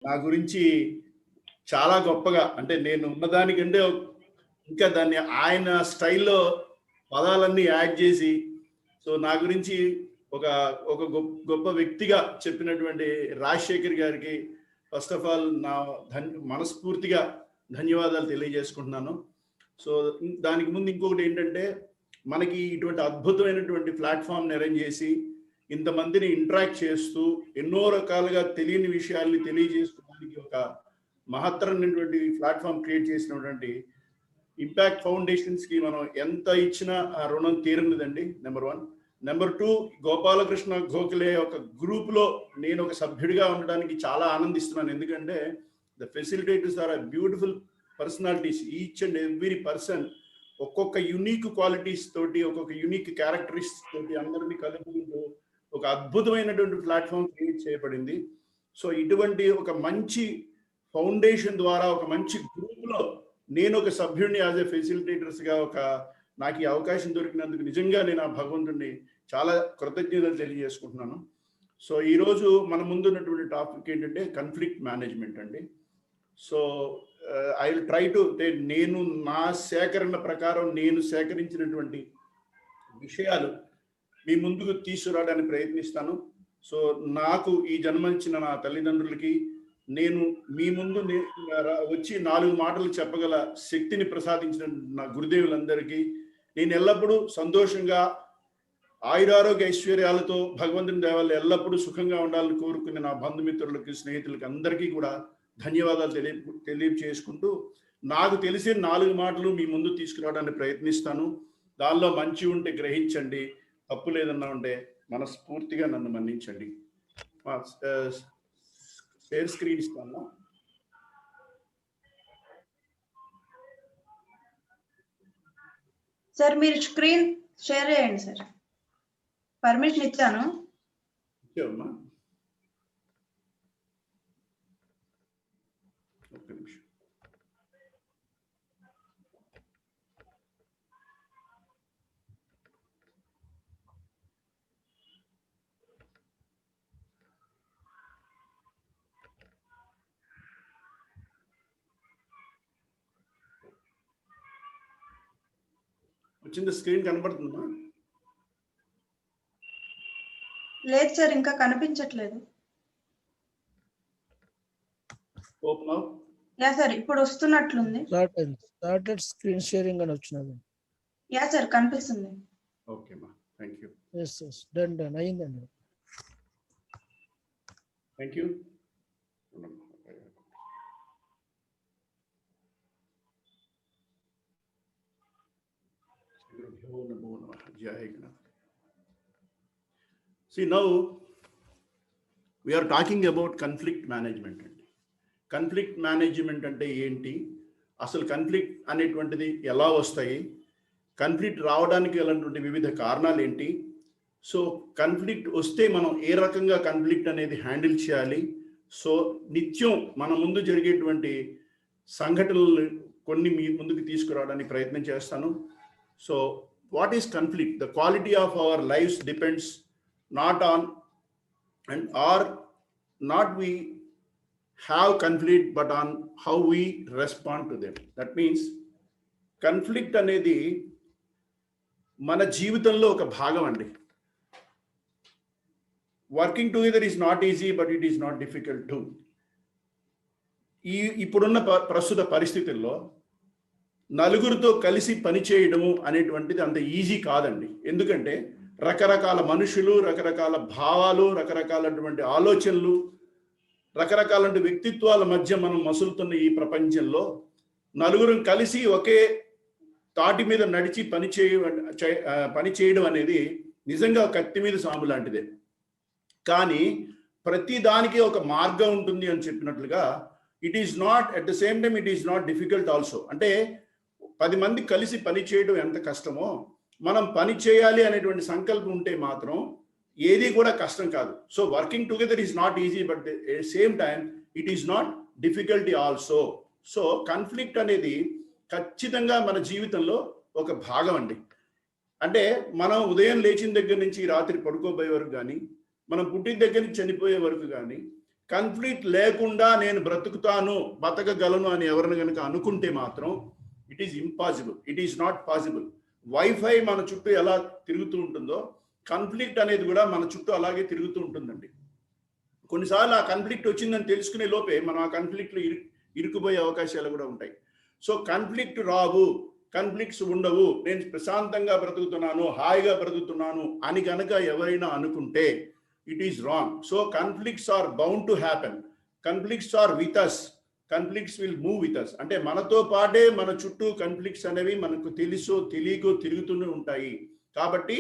నా గురించి చాలా గొప్పగా, అంటే నేను ఉన్నదానికంటే ఇంకా దాన్ని ఆయన స్టైల్లో పదాలన్నీ యాడ్ చేసి, సో నా గురించి ఒక ఒక గొప్ప వ్యక్తిగా చెప్పినటువంటి రాజశేఖర్ గారికి ఫస్ట్ ఆఫ్ ఆల్ నా మనస్ఫూర్తిగా ధన్యవాదాలు తెలియజేసుకుంటున్నాను. సో దానికి ముందు ఇంకొకటి ఏంటంటే, మనకి ఇటువంటి అద్భుతమైనటువంటి ప్లాట్ఫామ్ని అరేంజ్ చేసి ఇంతమందిని ఇంటరాక్ట్ చేస్తూ ఎన్నో రకాలుగా తెలియని విషయాల్ని తెలియజేసుకోవడానికి ఒక మహత్తరమైనటువంటి ప్లాట్ఫామ్ క్రియేట్ చేసినటువంటి ఇంపాక్ట్ ఫౌండేషన్స్కి మనం ఎంత ఇచ్చినా ఆ రుణం తీరనిదండి. నెంబర్ 1. నెంబర్ 2, గోపాలకృష్ణ గోఖలే ఒక గ్రూప్లో నేను ఒక సభ్యుడిగా ఉండడానికి చాలా ఆనందిస్తున్నాను. ఎందుకంటే the facilitators are beautiful personalities. Each and every person ఒక్కొక్క యునిక్ క్వాలిటీస్ తోటి, ఒక్కొక్క యునిక్ క్యారెక్టరిస్టిక్స్ తోటి అందరినీ కలుపుకుంటూ ఒక అద్భుతమైనటువంటి ప్లాట్ఫామ్ క్రియేట్ చేయబడింది. సో ఇటువంటి ఒక మంచి ఫౌండేషన్ ద్వారా, ఒక మంచి గ్రూప్లో నేను ఒక సభ్యుడిని యాజ్ ఎ ఫెసిలిటేటర్స్గా నాకు ఈ అవకాశం దొరికినందుకు నిజంగా నేను ఆ భగవంతుడిని చాలా కృతజ్ఞతలు తెలియజేసుకుంటున్నాను. సో ఈరోజు మన ముందున్నటువంటి టాపిక్ ఏంటంటే కాన్ఫ్లిక్ట్ మేనేజ్మెంట్ అండి. So I will try to, నేను నా సేకరణ ప్రకారం నేను సేకరించినటువంటి విషయాలు మీ ముందుకు తీసుకురావడానికి ప్రయత్నిస్తాను. సో నాకు ఈ జన్మనిచ్చిన నా తల్లిదండ్రులకి, నేను మీ ముందు వచ్చి 4 మాటలు చెప్పగల శక్తిని ప్రసాదించిన నా గురుదేవులందరికీ, నేను ఎల్లప్పుడూ సంతోషంగా ఆయురారోగ్య ఐశ్వర్యాలతో భగవంతుని దయ ఎల్లప్పుడూ సుఖంగా ఉండాలని కోరుకునే నా బంధుమిత్రులకి, స్నేహితులకి అందరికీ కూడా ధన్యవాదాలు తెలియచేసుకుంటూ, నాకు తెలిసిన 4 మాటలు మీ ముందు తీసుకురావడానికి ప్రయత్నిస్తాను. దానిలో మంచి ఉంటే గ్రహించండి, తప్పు లేదన్నా ఉంటే మనస్ఫూర్తిగా నన్ను మన్నించండి. షేర్ స్క్రీన్ ఇస్తాను. సార్ మీరు స్క్రీన్ షేర్ చేయండి సార్. పర్మిషన్ ఇచ్చాను. ఇచ్చావమ్మా? ఒక్క నిమిషం. వచ్చింది? స్క్రీన్ కనబడుతుందా? లేదు సార్, ఇంకా కనిపించట్లేదు. ఓపెన్. యా సార్, ఇప్పుడు వస్తున్నట్లుంది. స్టార్టెడ్ స్క్రీన్ షేరింగ్ అని వచ్చినది. యా సార్, కనిపిస్తుంది. ఓకే మా, థాంక్యూ. yes డన్ అయ్యిందండి. Thank you. See, now we are talking about conflict management. Conflict management అంటే ఏంటి, అసలు కాన్ఫ్లిక్ట్ అనేటువంటిది ఎలా వస్తాయి, కాన్ఫ్లిక్ట్ రావడానికి వెళ్ళినటువంటి వివిధ కారణాలు ఏంటి, సో కాన్ఫ్లిక్ట్ వస్తే మనం ఏ రకంగా కాన్ఫ్లిక్ట్ అనేది హ్యాండిల్ చేయాలి. సో నిత్యం మన ముందు జరిగేటువంటి సంఘటనలు కొన్ని మీ ముందుకు తీసుకురావడానికి ప్రయత్నం చేస్తాను. So what is conflict? The quality of our lives depends not on and or not we have conflict but on how we respond to them. That means conflict అనేది మన జీవితంలో ఒక భాగం అండి. Working together is not easy but it is not difficult to. ఇప్పుడున్న ప్రస్తుత పరిస్థితుల్లో నలుగురితో కలిసి పనిచేయడము అనేటువంటిది అంత ఈజీ కాదండి. ఎందుకంటే రకరకాల మనుషులు, రకరకాల భావాలు, రకరకాలటువంటి ఆలోచనలు, రకరకాల వ్యక్తిత్వాల మధ్య మనం మసులుతున్న ఈ ప్రపంచంలో నలుగురం కలిసి ఒకే తాటి మీద నడిచి పని చేయడం అనేది నిజంగా కత్తి మీద సాము లాంటిదే. కానీ ప్రతి దానికి ఒక మార్గం ఉంటుంది అని చెప్పినట్లుగా it is not at the same time it is not difficult also. అంటే 10 మంది కలిసి పని చేయడం ఎంత కష్టమో, మనం పని చేయాలి అనేటువంటి సంకల్పం ఉంటే మాత్రం ఏది కూడా కష్టం కాదు. So working together is not easy but at same time it is not difficulty also. So conflict అనేది ఖచ్చితంగా మన జీవితంలో ఒక భాగం అండి. అంటే మనం ఉదయం లేచిన దగ్గర నుంచి రాత్రి పడుకోబోయే వరకు కానీ, మనం పుట్టిన దగ్గర నుంచి చనిపోయే వరకు కానీ, కాన్ఫ్లిక్ట్ లేకుండా నేను బతకగలను అని ఎవరిని కనుక అనుకుంటే మాత్రం it is impossible, it is not possible. Wifi మన చుట్టూ ఎలా తిరుగుతూ ఉంటుందో కాన్ఫ్లిక్ట్ అనేది కూడా మన చుట్టూ అలాగే తిరుగుతూ ఉంటుందండి. కొన్నిసార్లు ఆ కాన్ఫ్లిక్ట్ వచ్చిందని తెలుసుకునే లోపే మనం ఆ కాన్ఫ్లిక్ట్లో ఇరుక్కుపోయే అవకాశాలు కూడా ఉంటాయి. సో కాన్ఫ్లిక్ట్ రావు, కాన్ఫ్లిక్ట్స్ ఉండవు, నేను ప్రశాంతంగా బ్రతుకుతున్నాను, హాయిగా బ్రతుకుతున్నాను అని కనుక ఎవరైనా అనుకుంటే it is wrong. So conflicts are bound to happen, conflicts are with us, conflicts will move with us. అంటే మనతో పాటే మన చుట్టూ కాన్ఫ్లిక్ట్స్ అనేవి మనకు తెలుసో తెలియకో తిరుగుతూనే ఉంటాయి. కాబట్టి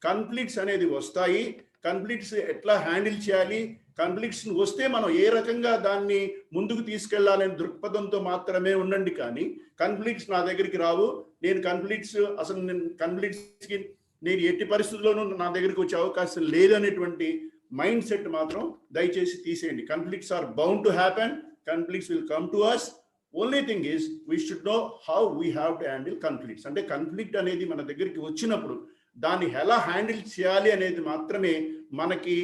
కాన్ఫ్లిక్ట్స్ అనేది వస్తాయి. కాన్ఫ్లిక్ట్స్ ఎట్లా హ్యాండిల్ చేయాలి, కాన్ఫ్లిక్ట్స్ వస్తే మనం ఏ రకంగా దాన్ని ముందుకు తీసుకెళ్లాలనే దృక్పథంతో మాత్రమే ఉండండి. కానీ కాన్ఫ్లిక్ట్స్ నా దగ్గరికి రావు, నేను కాన్ఫ్లిక్ట్స్కి నేను ఎట్టి పరిస్థితుల్లోనూ నా దగ్గరికి వచ్చే అవకాశం లేదనేటువంటి మైండ్ సెట్ మాత్రం దయచేసి తీసేయండి. Conflicts are bound to happen, conflicts will come to us. Only thing is we should know how we have to handle conflicts. అంటే కాన్ఫ్లిక్ట్ అనేది మన దగ్గరికి వచ్చినప్పుడు దాన్ని ఎలా హ్యాండిల్ చేయాలి అనేది మాత్రమే మనకి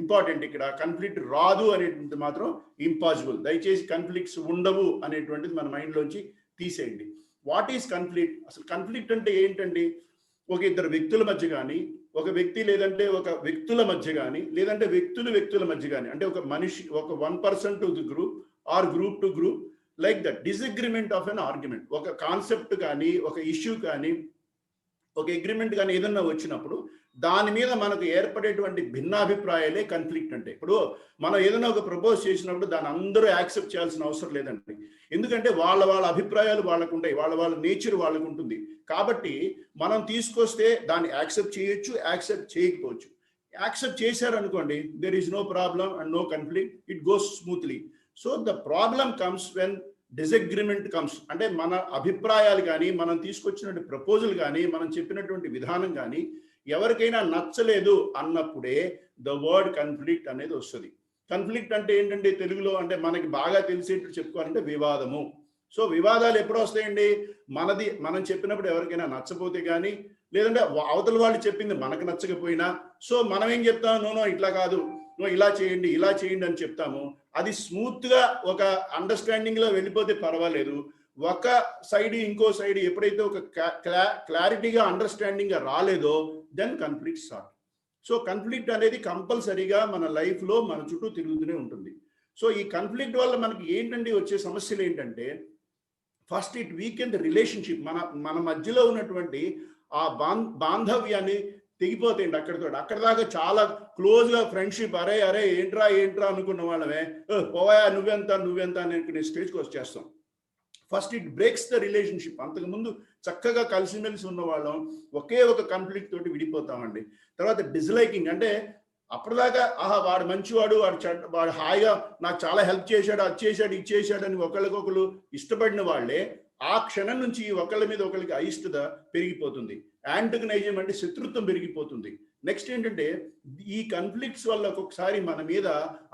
ఇంపార్టెంట్. ఇక్కడ కాన్ఫ్లిక్ట్ రాదు అనేటువంటి మాత్రం ఇంపాసిబుల్. దయచేసి కాన్ఫ్లిక్ట్స్ ఉండవు అనేటువంటిది మన మైండ్లోంచి తీసేయండి. What is conflict? అసలు కాన్ఫ్లిక్ట్ అంటే ఏంటండి? ఒక ఇద్దరు వ్యక్తుల మధ్య కానీ, ఒక వ్యక్తి లేదంటే ఒక వ్యక్తుల మధ్య కానీ, లేదంటే వ్యక్తుల మధ్య కానీ, అంటే ఒక మనిషి, ఒక 1 person to the group or group to group, like the disagreement of an argument. ఒక కాన్సెప్ట్ కానీ, ఒక ఇష్యూ కానీ, ఒక అగ్రిమెంట్ కానీ ఏదన్నా వచ్చినప్పుడు దాని మీద మనకు ఏర్పడేటువంటి భిన్నాభిప్రాయాలే కాన్ఫ్లిక్ట్ అంటే. ఇప్పుడు మనం ఏదైనా ఒక ప్రపోజ్ చేసినప్పుడు దాన్ని అందరూ యాక్సెప్ట్ చేయాల్సిన అవసరం లేదండి. ఎందుకంటే వాళ్ళ అభిప్రాయాలు వాళ్ళకు ఉంటాయి, వాళ్ళ నేచర్ వాళ్ళకు ఉంటుంది. కాబట్టి మనం తీసుకొస్తే దాన్ని యాక్సెప్ట్ చేయొచ్చు, యాక్సెప్ట్ చేయకపోవచ్చు. యాక్సెప్ట్ చేశారనుకోండి, there is no problem and no conflict, it goes smoothly. So the problem comes when disagreement comes. అంటే మన అభిప్రాయాలు కానీ, మనం తీసుకొచ్చినటువంటి ప్రపోజల్ కానీ, మనం చెప్పినటువంటి విధానం కానీ ఎవరికైనా నచ్చలేదు అన్నప్పుడే ద వర్డ్ కాన్ఫ్లిక్ట్ అనేది వస్తుంది. కాన్ఫ్లిక్ట్ అంటే ఏంటంటే తెలుగులో, అంటే మనకి బాగా తెలిసేట్టు చెప్పుకోవాలంటే వివాదము. సో వివాదాలు ఎప్పుడు వస్తాయండి? మనం చెప్పినప్పుడు ఎవరికైనా నచ్చపోతే కానీ, లేదంటే అవతల వాళ్ళు చెప్పింది మనకు నచ్చకపోయినా, సో మనం ఏం చెప్తాం, నో ఇట్లా కాదు, ఇలా చేయండి అని చెప్తాము. అది స్మూత్ గా ఒక అండర్స్టాండింగ్ లో వెళ్ళిపోతే పర్వాలేదు. ఒక సైడ్ ఇంకో సైడ్ ఎప్పుడైతే ఒక క్లారిటీగా అండర్స్టాండింగ్ రాలేదో then conflict start. So conflict అనేది కంపల్సరీగా మన లైఫ్ లో మన చుట్టూ తిరుగుతూనే ఉంటుంది. సో ఈ కాన్ఫ్లిక్ట్ వల్ల మనకి ఏంటంటే వచ్చే సమస్యలు ఏంటంటే, ఫస్ట్ ఇట్ వీకెండ్ రిలేషన్షిప్. మన మధ్యలో ఉన్నటువంటి ఆ బాంధవ్యాన్ని తెగిపోతాయండి. అక్కడ దాకా చాలా క్లోజ్ గా ఫ్రెండ్షిప్, అరే ఏంట్రా అనుకున్న వాళ్ళమే పోయా నువ్వెంత అనుకునే స్టేజ్కి వచ్చేస్తాం. First it breaks the relationship. అంతకుముందు చక్కగా కలిసిమెలిసి ఉన్న వాళ్ళం ఒకే ఒక కాన్ఫ్లిక్ట్ తోటి విడిపోతామండి. తర్వాత డిస్లైకింగ్, అంటే అప్పటిదాకా వాడు మంచివాడు, వాడు హాయిగా నాకు చాలా హెల్ప్ చేశాడు, అది చేశాడు ఇది చేశాడు అని ఒకరికొకరు ఇష్టపడిన వాళ్ళే ఆ క్షణం నుంచి ఒకళ్ళ మీద ఒకరికి అయిష్టత పెరిగిపోతుంది. యాంటగనైజం అంటే శత్రుత్వం పెరిగిపోతుంది. నెక్స్ట్ ఏంటంటే ఈ కాన్ఫ్లిక్ట్స్ వల్ల ఒక్కొక్కసారి మన మీద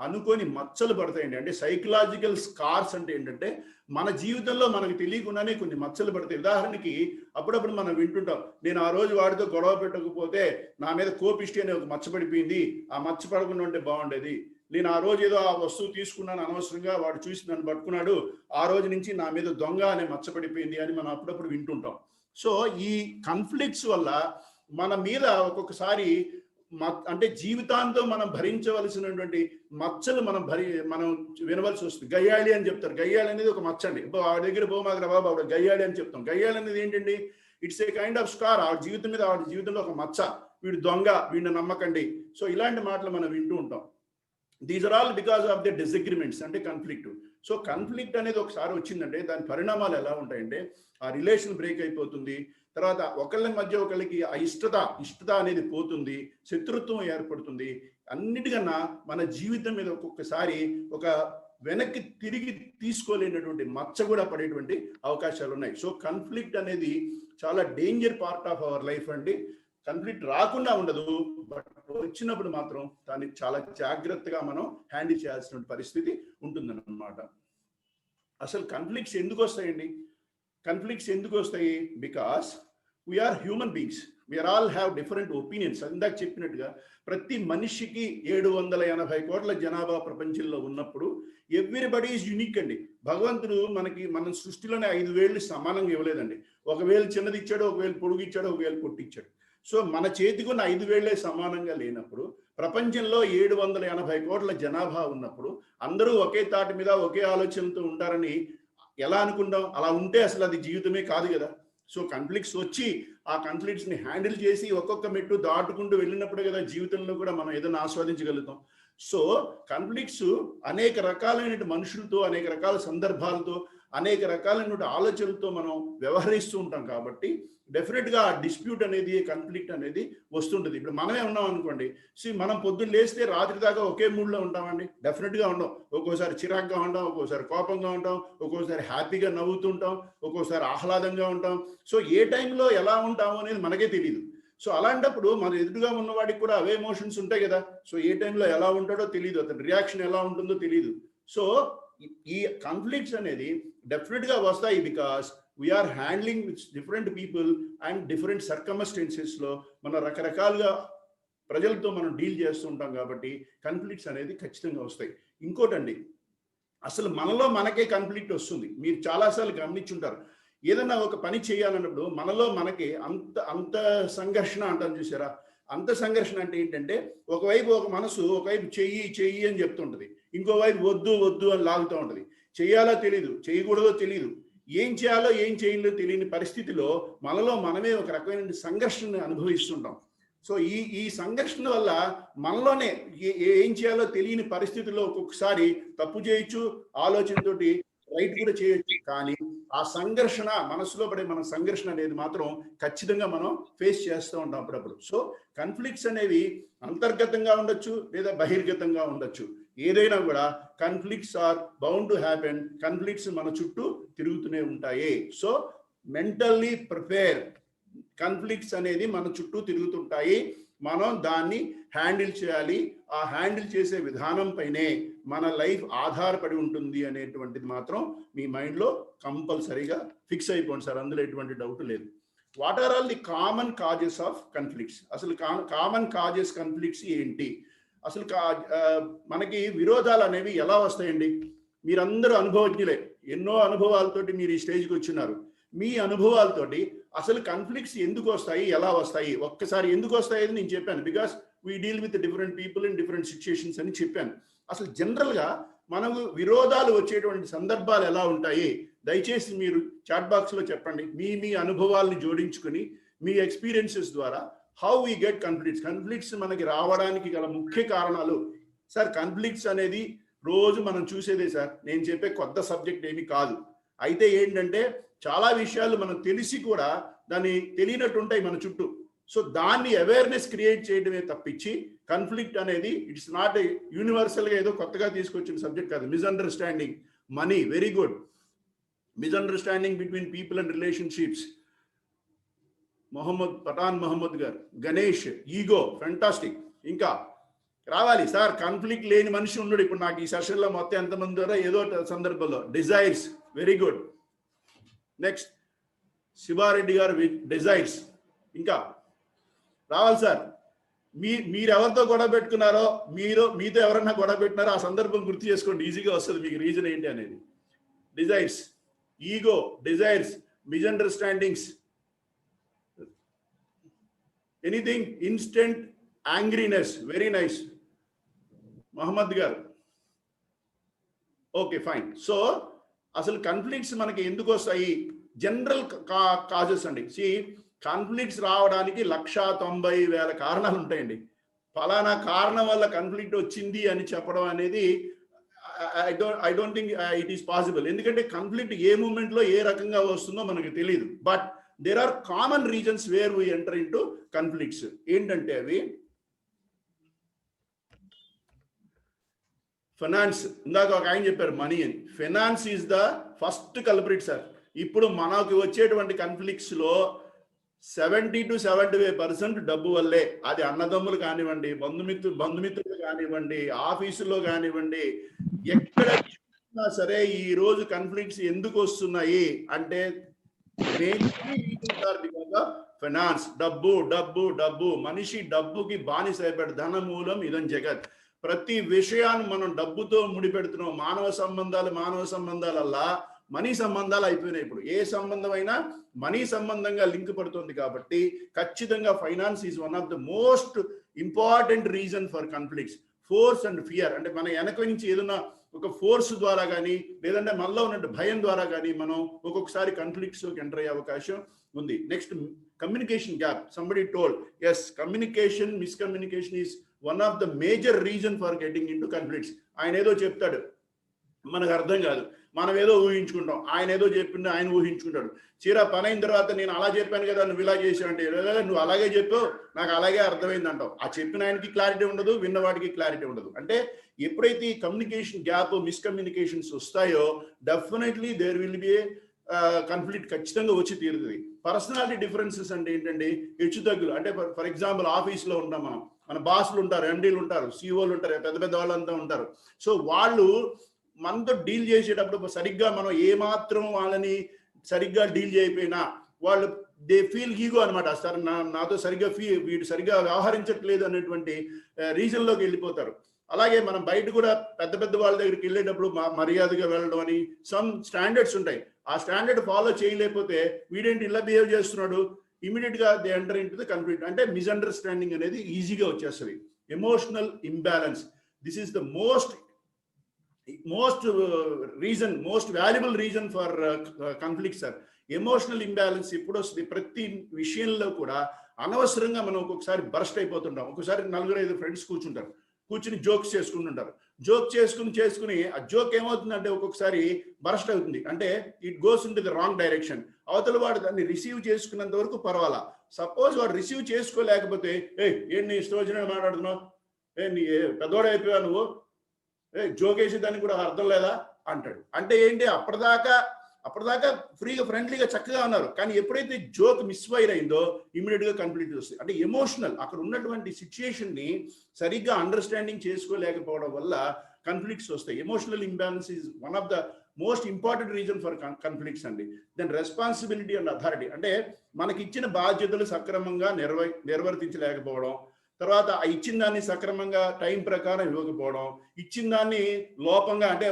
అనుకోని మచ్చలు పడతాయండి. అంటే సైకలాజికల్ స్కార్స్ అంటే ఏంటంటే మన జీవితంలో మనకు తెలియకుండానే కొన్ని మచ్చలు పడతాయి. ఉదాహరణకి అప్పుడప్పుడు మనం వింటుంటాం, నేను ఆ రోజు వాడితో గొడవ పెట్టకపోతే నా మీద కోపిష్టి అనే ఒక మచ్చ పడిపోయింది, ఆ మచ్చ పడకుండా ఉంటే బాగుండేది. నేను ఆ రోజు ఏదో ఆ వస్తువు తీసుకున్నాను అనవసరంగా, వాడు చూసి నన్ను పట్టుకున్నాడు, ఆ రోజు నుంచి నా మీద దొంగ అనే మచ్చ పడిపోయింది అని మనం అప్పుడప్పుడు వింటుంటాం. సో ఈ కాన్ఫ్లిక్ట్స్ వల్ల మన మీద ఒక్కొక్కసారి అంటే జీవితాంతం మనం భరించవలసినటువంటి మచ్చలు మనం వినవలసి వస్తుంది. గయ్యాళి అని చెప్తారు. గయ్యాళి అనేది ఒక మచ్చ అండి. వాడి దగ్గర పోమాగర బాబు ఆవిడ గయ్యాళి అని చెప్తాం. గయ్యాళి అనేది ఏంటండి? It's a kind of scar. ఆవిడ జీవితంలో ఒక మచ్చ, వీడు దొంగ, వీడిని నమ్మకండి. సో ఇలాంటి మాటలు మనం వింటూ ఉంటాం. These are all because of the disagreements, అంటే కాన్ఫ్లిక్ట్. సో కాన్ఫ్లిక్ట్ అనేది ఒకసారి వచ్చిందంటే దాని పరిణామాలు ఎలా ఉంటాయంటే, ఆ రిలేషన్ బ్రేక్ అయిపోతుంది. తర్వాత ఒకళ్ళ మధ్య ఒకళ్ళకి ఆ ఇష్టత అనేది పోతుంది, శత్రుత్వం ఏర్పడుతుంది. అన్నిటికన్నా మన జీవితం మీద ఒక్కొక్కసారి ఒక వెనక్కి తిరిగి తీసుకోలేనటువంటి మచ్చ కూడా పడేటువంటి అవకాశాలు ఉన్నాయి. సో కాన్ఫ్లిక్ట్ అనేది చాలా danger part of our life అండి. కాన్ఫ్లిక్ట్ రాకుండా ఉండదు, బట్ వచ్చినప్పుడు మాత్రం దాన్ని చాలా జాగ్రత్తగా మనం హ్యాండిల్ చేయాల్సిన పరిస్థితి ఉంటుందన్నమాట. అసలు కాన్ఫ్లిక్ట్స్ ఎందుకు వస్తాయండి? కాన్ఫ్లిక్ట్స్ ఎందుకు వస్తాయి? Because we are human beings. We are all have different opinions. ఇందాక చెప్పినట్టుగా ప్రతి మనిషికి 780 కోట్ల జనాభా ప్రపంచంలో ఉన్నప్పుడు ఎవ్రీబడి ఈజ్ యూనిక్ అండి. భగవంతుడు మన సృష్టిలోనే 5 వేళ్ళు సమానంగా ఇవ్వలేదండి. 1 వేలు చిన్నది ఇచ్చాడు, 1 వేలు పొడుగు ఇచ్చాడు, 1 వేలు పొట్టిచ్చాడు. సో మన చేతికి ఉన్న 5 వేళ్లే సమానంగా లేనప్పుడు, ప్రపంచంలో 780 కోట్ల జనాభా ఉన్నప్పుడు అందరూ ఒకే తాటి మీద ఒకే ఆలోచనతో ఉంటారని ఎలా అనుకుంటాం? అలా ఉంటే అసలు అది జీవితమే కాదు కదా. సో కాన్ఫ్లిక్ట్స్ వచ్చి ఆ కాన్ఫ్లిక్ట్స్ ని హ్యాండిల్ చేసి ఒక్కొక్క మెట్టు దాటుకుంటూ వెళ్ళినప్పుడే కదా జీవితంలో కూడా మనం ఏదైనా ఆస్వాదించగలుగుతాం. సో కాన్ఫ్లిక్ట్స్ అనేక రకాలైన మనుషులతో, అనేక రకాల సందర్భాలతో, అనేక రకాలైన ఆలోచనలతో మనం వ్యవహరిస్తూ ఉంటాం. కాబట్టి డెఫినెట్ గా డిస్ప్యూట్ అనేది, కాన్ఫ్లిక్ట్ అనేది వస్తుంటుంది. ఇప్పుడు మనమే ఉన్నాం అనుకోండి, మనం పొద్దున్న లేస్తే రాత్రి దాకా ఒకే మూడ్ లో ఉంటామండి? డెఫినెట్ గా ఉంటాం. ఒక్కోసారి చిరాగ్గా ఉంటాం, ఒక్కోసారి కోపంగా ఉంటాం, ఒక్కోసారి హ్యాపీగా నవ్వుతుంటాం, ఒక్కోసారి ఆహ్లాదంగా ఉంటాం. సో ఏ టైంలో ఎలా ఉంటాము అనేది మనకే తెలియదు. సో అలాంటప్పుడు మన ఎదురుగా ఉన్నవాడికి కూడా అవే ఎమోషన్స్ ఉంటాయి కదా. సో ఏ టైంలో ఎలా ఉంటాడో తెలియదు, అతని రియాక్షన్ ఎలా ఉంటుందో తెలియదు. సో ఈ కాన్ఫ్లిక్ట్స్ అనేది డెఫినెట్ గా వస్తాయి. Because we are handling with different people and different circumstances లో మన రకరకాలుగా ప్రజలతో మనం డీల్ చేస్తూ ఉంటాం. కాబట్టి కాన్ఫ్లిక్ట్స్ అనేది ఖచ్చితంగా వస్తాయి. ఇంకోటండి, అసలు మనలో మనకే కాన్ఫ్లిక్ట్ వస్తుంది. మీరు చాలాసార్లు గమనించుంటారు, ఏదైనా ఒక పని చేయాలన్నప్పుడు మనలో మనకి అంత సంఘర్షణ అంటాం చూసారా. అంత సంఘర్షణ అంటే ఏంటంటే, ఒకవైపు ఒక మనసు ఒకవైపు చెయ్యి అని చెప్తుంటది, ఇంకోవైపు వద్దు వద్దు అని లాగుతూ ఉంటది. చెయ్యాలో తెలియదు, చేయకూడదో తెలియదు, ఏం చేయాలో ఏం చేయాలో తెలియని పరిస్థితిలో మనలో మనమే ఒక రకమైన సంఘర్షణ అనుభవిస్తుంటాం. సో ఈ సంఘర్షణ వల్ల మనలోనే ఏం చేయాలో తెలియని పరిస్థితుల్లో ఒక్కొక్కసారి తప్పు చేయొచ్చు, ఆలోచనతోటి రైట్ కూడా చేయొచ్చు. కానీ ఆ సంఘర్షణ, మనసులో పడే మన సంఘర్షణ అనేది మాత్రం ఖచ్చితంగా మనం ఫేస్ చేస్తూ ఉంటాం అప్పుడప్పుడు. సో కాన్ఫ్లిక్ట్స్ అనేవి అంతర్గతంగా ఉండొచ్చు లేదా బహిర్గతంగా ఉండొచ్చు. ఏదైనా కూడా conflicts are bound to happen. Conflicts మన చుట్టూ తిరుగుతూనే ఉంటాయి. So mentally prepare. కాన్ఫ్లిక్ట్స్ అనేది మన చుట్టూ తిరుగుతుంటాయి, మనం దాన్ని హ్యాండిల్ చేయాలి. ఆ హ్యాండిల్ చేసే విధానం పైనే మన లైఫ్ ఆధారపడి ఉంటుంది అనేటువంటిది మాత్రం మీ మైండ్లో కంపల్సరీగా ఫిక్స్ అయిపోండి సార్, అందులో ఎటువంటి డౌట్ లేదు. What are all the common causes of conflicts? అసలు కామన్ కాజెస్ కాన్ఫ్లిక్ట్స్ ఏంటి? అసలు మనకి విరోధాలు అనేవి ఎలా వస్తాయండి? మీరందరూ అనుభవజ్ఞులే, ఎన్నో అనుభవాలతోటి మీరు ఈ స్టేజ్కి వచ్చినారు. మీ అనుభవాలతోటి అసలు కాన్ఫ్లిక్ట్స్ ఎందుకు వస్తాయి, ఎలా వస్తాయి, ఒక్కసారి ఎందుకు వస్తాయి అని నేను చెప్పాను. Because we deal with different people in different situations అని చెప్పాను. అసలు జనరల్గా మనకు విరోధాలు వచ్చేటువంటి సందర్భాలు ఎలా ఉంటాయి? దయచేసి మీరు చాట్ బాక్స్లో చెప్పండి. మీ అనుభవాలను జోడించుకుని మీ ఎక్స్పీరియన్సెస్ ద్వారా how we get conflicts. Conflicts మనకి రావడానికి గల ముఖ్య కారణాలు. సార్ కాన్ఫ్లిక్ట్స్ అనేది రోజు మనం చూసేదే సార్, నేను చెప్పే కొత్త సబ్జెక్ట్ ఏమీ కాదు. అయితే ఏంటంటే చాలా విషయాలు మనం తెలిసి కూడా దాన్ని తెలియనట్టు ఉంటాయి మన చుట్టూ. సో దాన్ని అవేర్నెస్ క్రియేట్ చేయడమే తప్పించి కాన్ఫ్లిక్ట్ అనేది ఇట్స్ నాట్ యూనివర్సల్గా ఏదో కొత్తగా తీసుకొచ్చిన సబ్జెక్ట్ కాదు. Misunderstanding, money, very good. Misunderstanding between people and relationships, Pathan Mohammed గారు, గణేష్, ఈగో, ఫెంటాస్టిక్. ఇంకా రావాలి సార్, కాన్ఫ్లిక్ట్ లేని మనిషి ఉన్నాడు ఇప్పుడు నాకు ఈ సెషన్లో మొత్తం ఎంతమంది ద్వారా ఏదో సందర్భంలో. Desires, very good. Next Shivareddy గారు, డిజైర్స్. ఇంకా రావాలి సార్. మీరు ఎవరితో గొడవ పెట్టుకున్నారో, మీతో ఎవరన్నా గొడవ పెట్టినారో ఆ సందర్భం గుర్తు చేసుకోండి, ఈజీగా వస్తుంది మీకు రీజన్ ఏంటి అనేది. Desires, ego, desires, misunderstandings, anything, instant angriness, very nice Mohammed garu. Okay fine. So అసలు కాన్ఫ్లిక్ట్స్ మనకి ఎందుకు వస్తాయి? జనరల్ కాజెస్ అండి. కాన్ఫ్లిక్ట్స్ రావడానికి 190,000 కారణాలు ఉంటాయండి. ఫలానా కారణం వల్ల కాన్ఫ్లిక్ట్ వచ్చింది అని చెప్పడం అనేది I don't think it is possible. ఎందుకంటే కాన్ఫ్లిక్ట్ ఏ మూమెంట్లో ఏ రకంగా వస్తుందో మనకు తెలియదు. But there are common reasons where we enter in to conflicts. ఏంటంటే అవి ఫైనాన్స్. ఇందాక ఒక ఆయన చెప్పారు మనీ అని. Finance is the first culprit sir. ఇప్పుడు మనకు వచ్చేటువంటి కాన్ఫ్లిక్ట్స్ లో 70 to 75% డబ్బు వల్లే. అది అన్నదమ్ములు కానివ్వండి, బంధుమిత్రులు కానివ్వండి, ఆఫీసులో కానివ్వండి, ఎక్కడ చూసినా సరే ఈ రోజు కాన్ఫ్లిక్ట్స్ ఎందుకు వస్తున్నాయి అంటే బికాస్ ఆఫ్ ఫైనాన్స్, డబ్బు డబ్బు డబ్బు, మనిషి డబ్బుకి బానిస అయిపోయాడు. ధనమూలం ఇదం జగత్. ప్రతి విషయాన్ని మనం డబ్బుతో ముడిపెడుతున్నాం. మానవ సంబంధాలల్లా మనీ సంబంధాలు అయిపోయినాయి. ఇప్పుడు ఏ సంబంధమైనా మనీ సంబంధంగా లింక్ పడుతుంది. కాబట్టి ఖచ్చితంగా finance is one of the most important reason for conflicts. Force and fear అంటే మన వెనక నుంచి ఏదైనా ఒక ఫోర్స్ ద్వారా కానీ లేదంటే మనలో ఉన్నట్టు భయం ద్వారా కానీ మనం ఒక్కొక్కసారి కాన్ఫ్లిక్ట్స్లోకి ఎంటర్ అయ్యే అవకాశం ఉంది. Next, communication gap. Somebody told, yes, communication miscommunication is one of the major reason for getting in to conflicts. ఆయన ఏదో చెప్తాడు, మనకు అర్థం కాదు, మనం ఏదో ఊహించుకుంటాం. ఆయన ఏదో చెప్పిండు, ఆయన ఊహించుకుంటాడు. చీర పని అయిన తర్వాత నేను అలా చెప్పాను కదా, నువ్వు ఇలా చేసావు అంటే, నువ్వు అలాగే చెప్పావు, నాకు అలాగే అర్థమైంది అంటావు. ఆ చెప్పిన ఆయనకి క్లారిటీ ఉండదు, విన్నవాడికి క్లారిటీ ఉండదు. అంటే ఎప్పుడైతే ఈ కమ్యూనికేషన్ గ్యాప్, మిస్కమ్యూనికేషన్స్ వస్తాయో definitely there will be conflict ఖచ్చితంగా వచ్చి తీరుతుంది. పర్సనాలిటీ డిఫరెన్సెస్ అంటే ఏంటండి, హెచ్చుతగ్గులు. అంటే ఫర్ ఎగ్జాంపుల్ ఆఫీస్లో ఉంటాం మనం, మన బాస్లు ఉంటారు, ఎండీలు ఉంటారు, సిఓలు ఉంటారు, పెద్ద పెద్ద వాళ్ళంతా ఉంటారు. సో వాళ్ళు మనతో డీల్ చేసేటప్పుడు సరిగ్గా మనం ఏమాత్రం వాళ్ళని సరిగ్గా డీల్ చేయకపోయినా వాళ్ళు దే ఫీల్ ఈగో అనమాట. సార్ నాతో సరిగ్గా వీడు సరిగ్గా వ్యవహరించట్లేదు అనేటువంటి రీజన్లోకి వెళ్ళిపోతారు. అలాగే మనం బయట కూడా పెద్ద పెద్ద వాళ్ళ దగ్గరికి వెళ్ళేటప్పుడు మర్యాదగా వెళ్ళడం అని సమ్ స్టాండర్డ్స్ ఉంటాయి. ఆ స్టాండర్డ్ ఫాలో చేయలేకపోతే వీడేంటి ఇలా బిహేవ్ చేస్తున్నాడు, ఇమీడియట్ గా they enter in to the conflict. అంటే మిస్అండర్స్టాండింగ్ అనేది ఈజీగా వచ్చేస్తుంది. Emotional imbalance, this is the most valuable reason for conflict sir. Emotional imbalance ఎప్పుడు వస్తుంది, ప్రతి విషయంలో కూడా అనవసరంగా మనం ఒక్కొక్కసారి బర్స్ట్ అయిపోతుంటాం. ఒక్కొక్కసారి 4-5 ఫ్రెండ్స్ కూర్చుని జోక్స్ చేసుకుంటుంటారు. జోక్ చేసుకుని ఆ జోక్ ఏమవుతుందంటే ఒక్కొక్కసారి బర్స్ట్ అవుతుంది. అంటే it goes in to the wrong direction. అవతల వాడు దాన్ని రిసీవ్ చేసుకున్నంత వరకు పర్వాలా. సపోజ్ వాడు రిసీవ్ చేసుకోలేకపోతే, ఏంటి నీ ఇష్టం వచ్చినట్టు మాట్లాడుతున్నావు, నీ పెద్దవాడు అయిపోయావు నువ్వు, జోక్ వేసి దానికి కూడా అర్థం లేదా అంటాడు. అంటే ఏంటి, అప్పటిదాకా ఫ్రీగా ఫ్రెండ్లీగా చక్కగా ఉన్నారు, కానీ ఎప్పుడైతే జోక్ మిస్ఫైర్ అయిందో ఇమీడియట్ గా కాన్ఫ్లిక్ట్ వస్తుంది. అంటే ఎమోషనల్, అక్కడ ఉన్నటువంటి సిచ్యుయేషన్ ని సరిగ్గా అండర్స్టాండింగ్ చేసుకోలేకపోవడం వల్ల కాన్ఫ్లిక్ట్స్ వస్తాయి. Emotional imbalance is one of the most important reason for conflicts అండి. దెన్ రెస్పాన్సిబిలిటీ అండ్ అథారిటీ, అంటే మనకి ఇచ్చిన బాధ్యతలు సక్రమంగా నిర్వర్తించలేకపోవడం, తర్వాత ఆ ఇచ్చిన దాన్ని సక్రమంగా టైం ప్రకారం ఇవ్వకపోవడం, ఇచ్చిన దాన్ని లోపంగా అంటే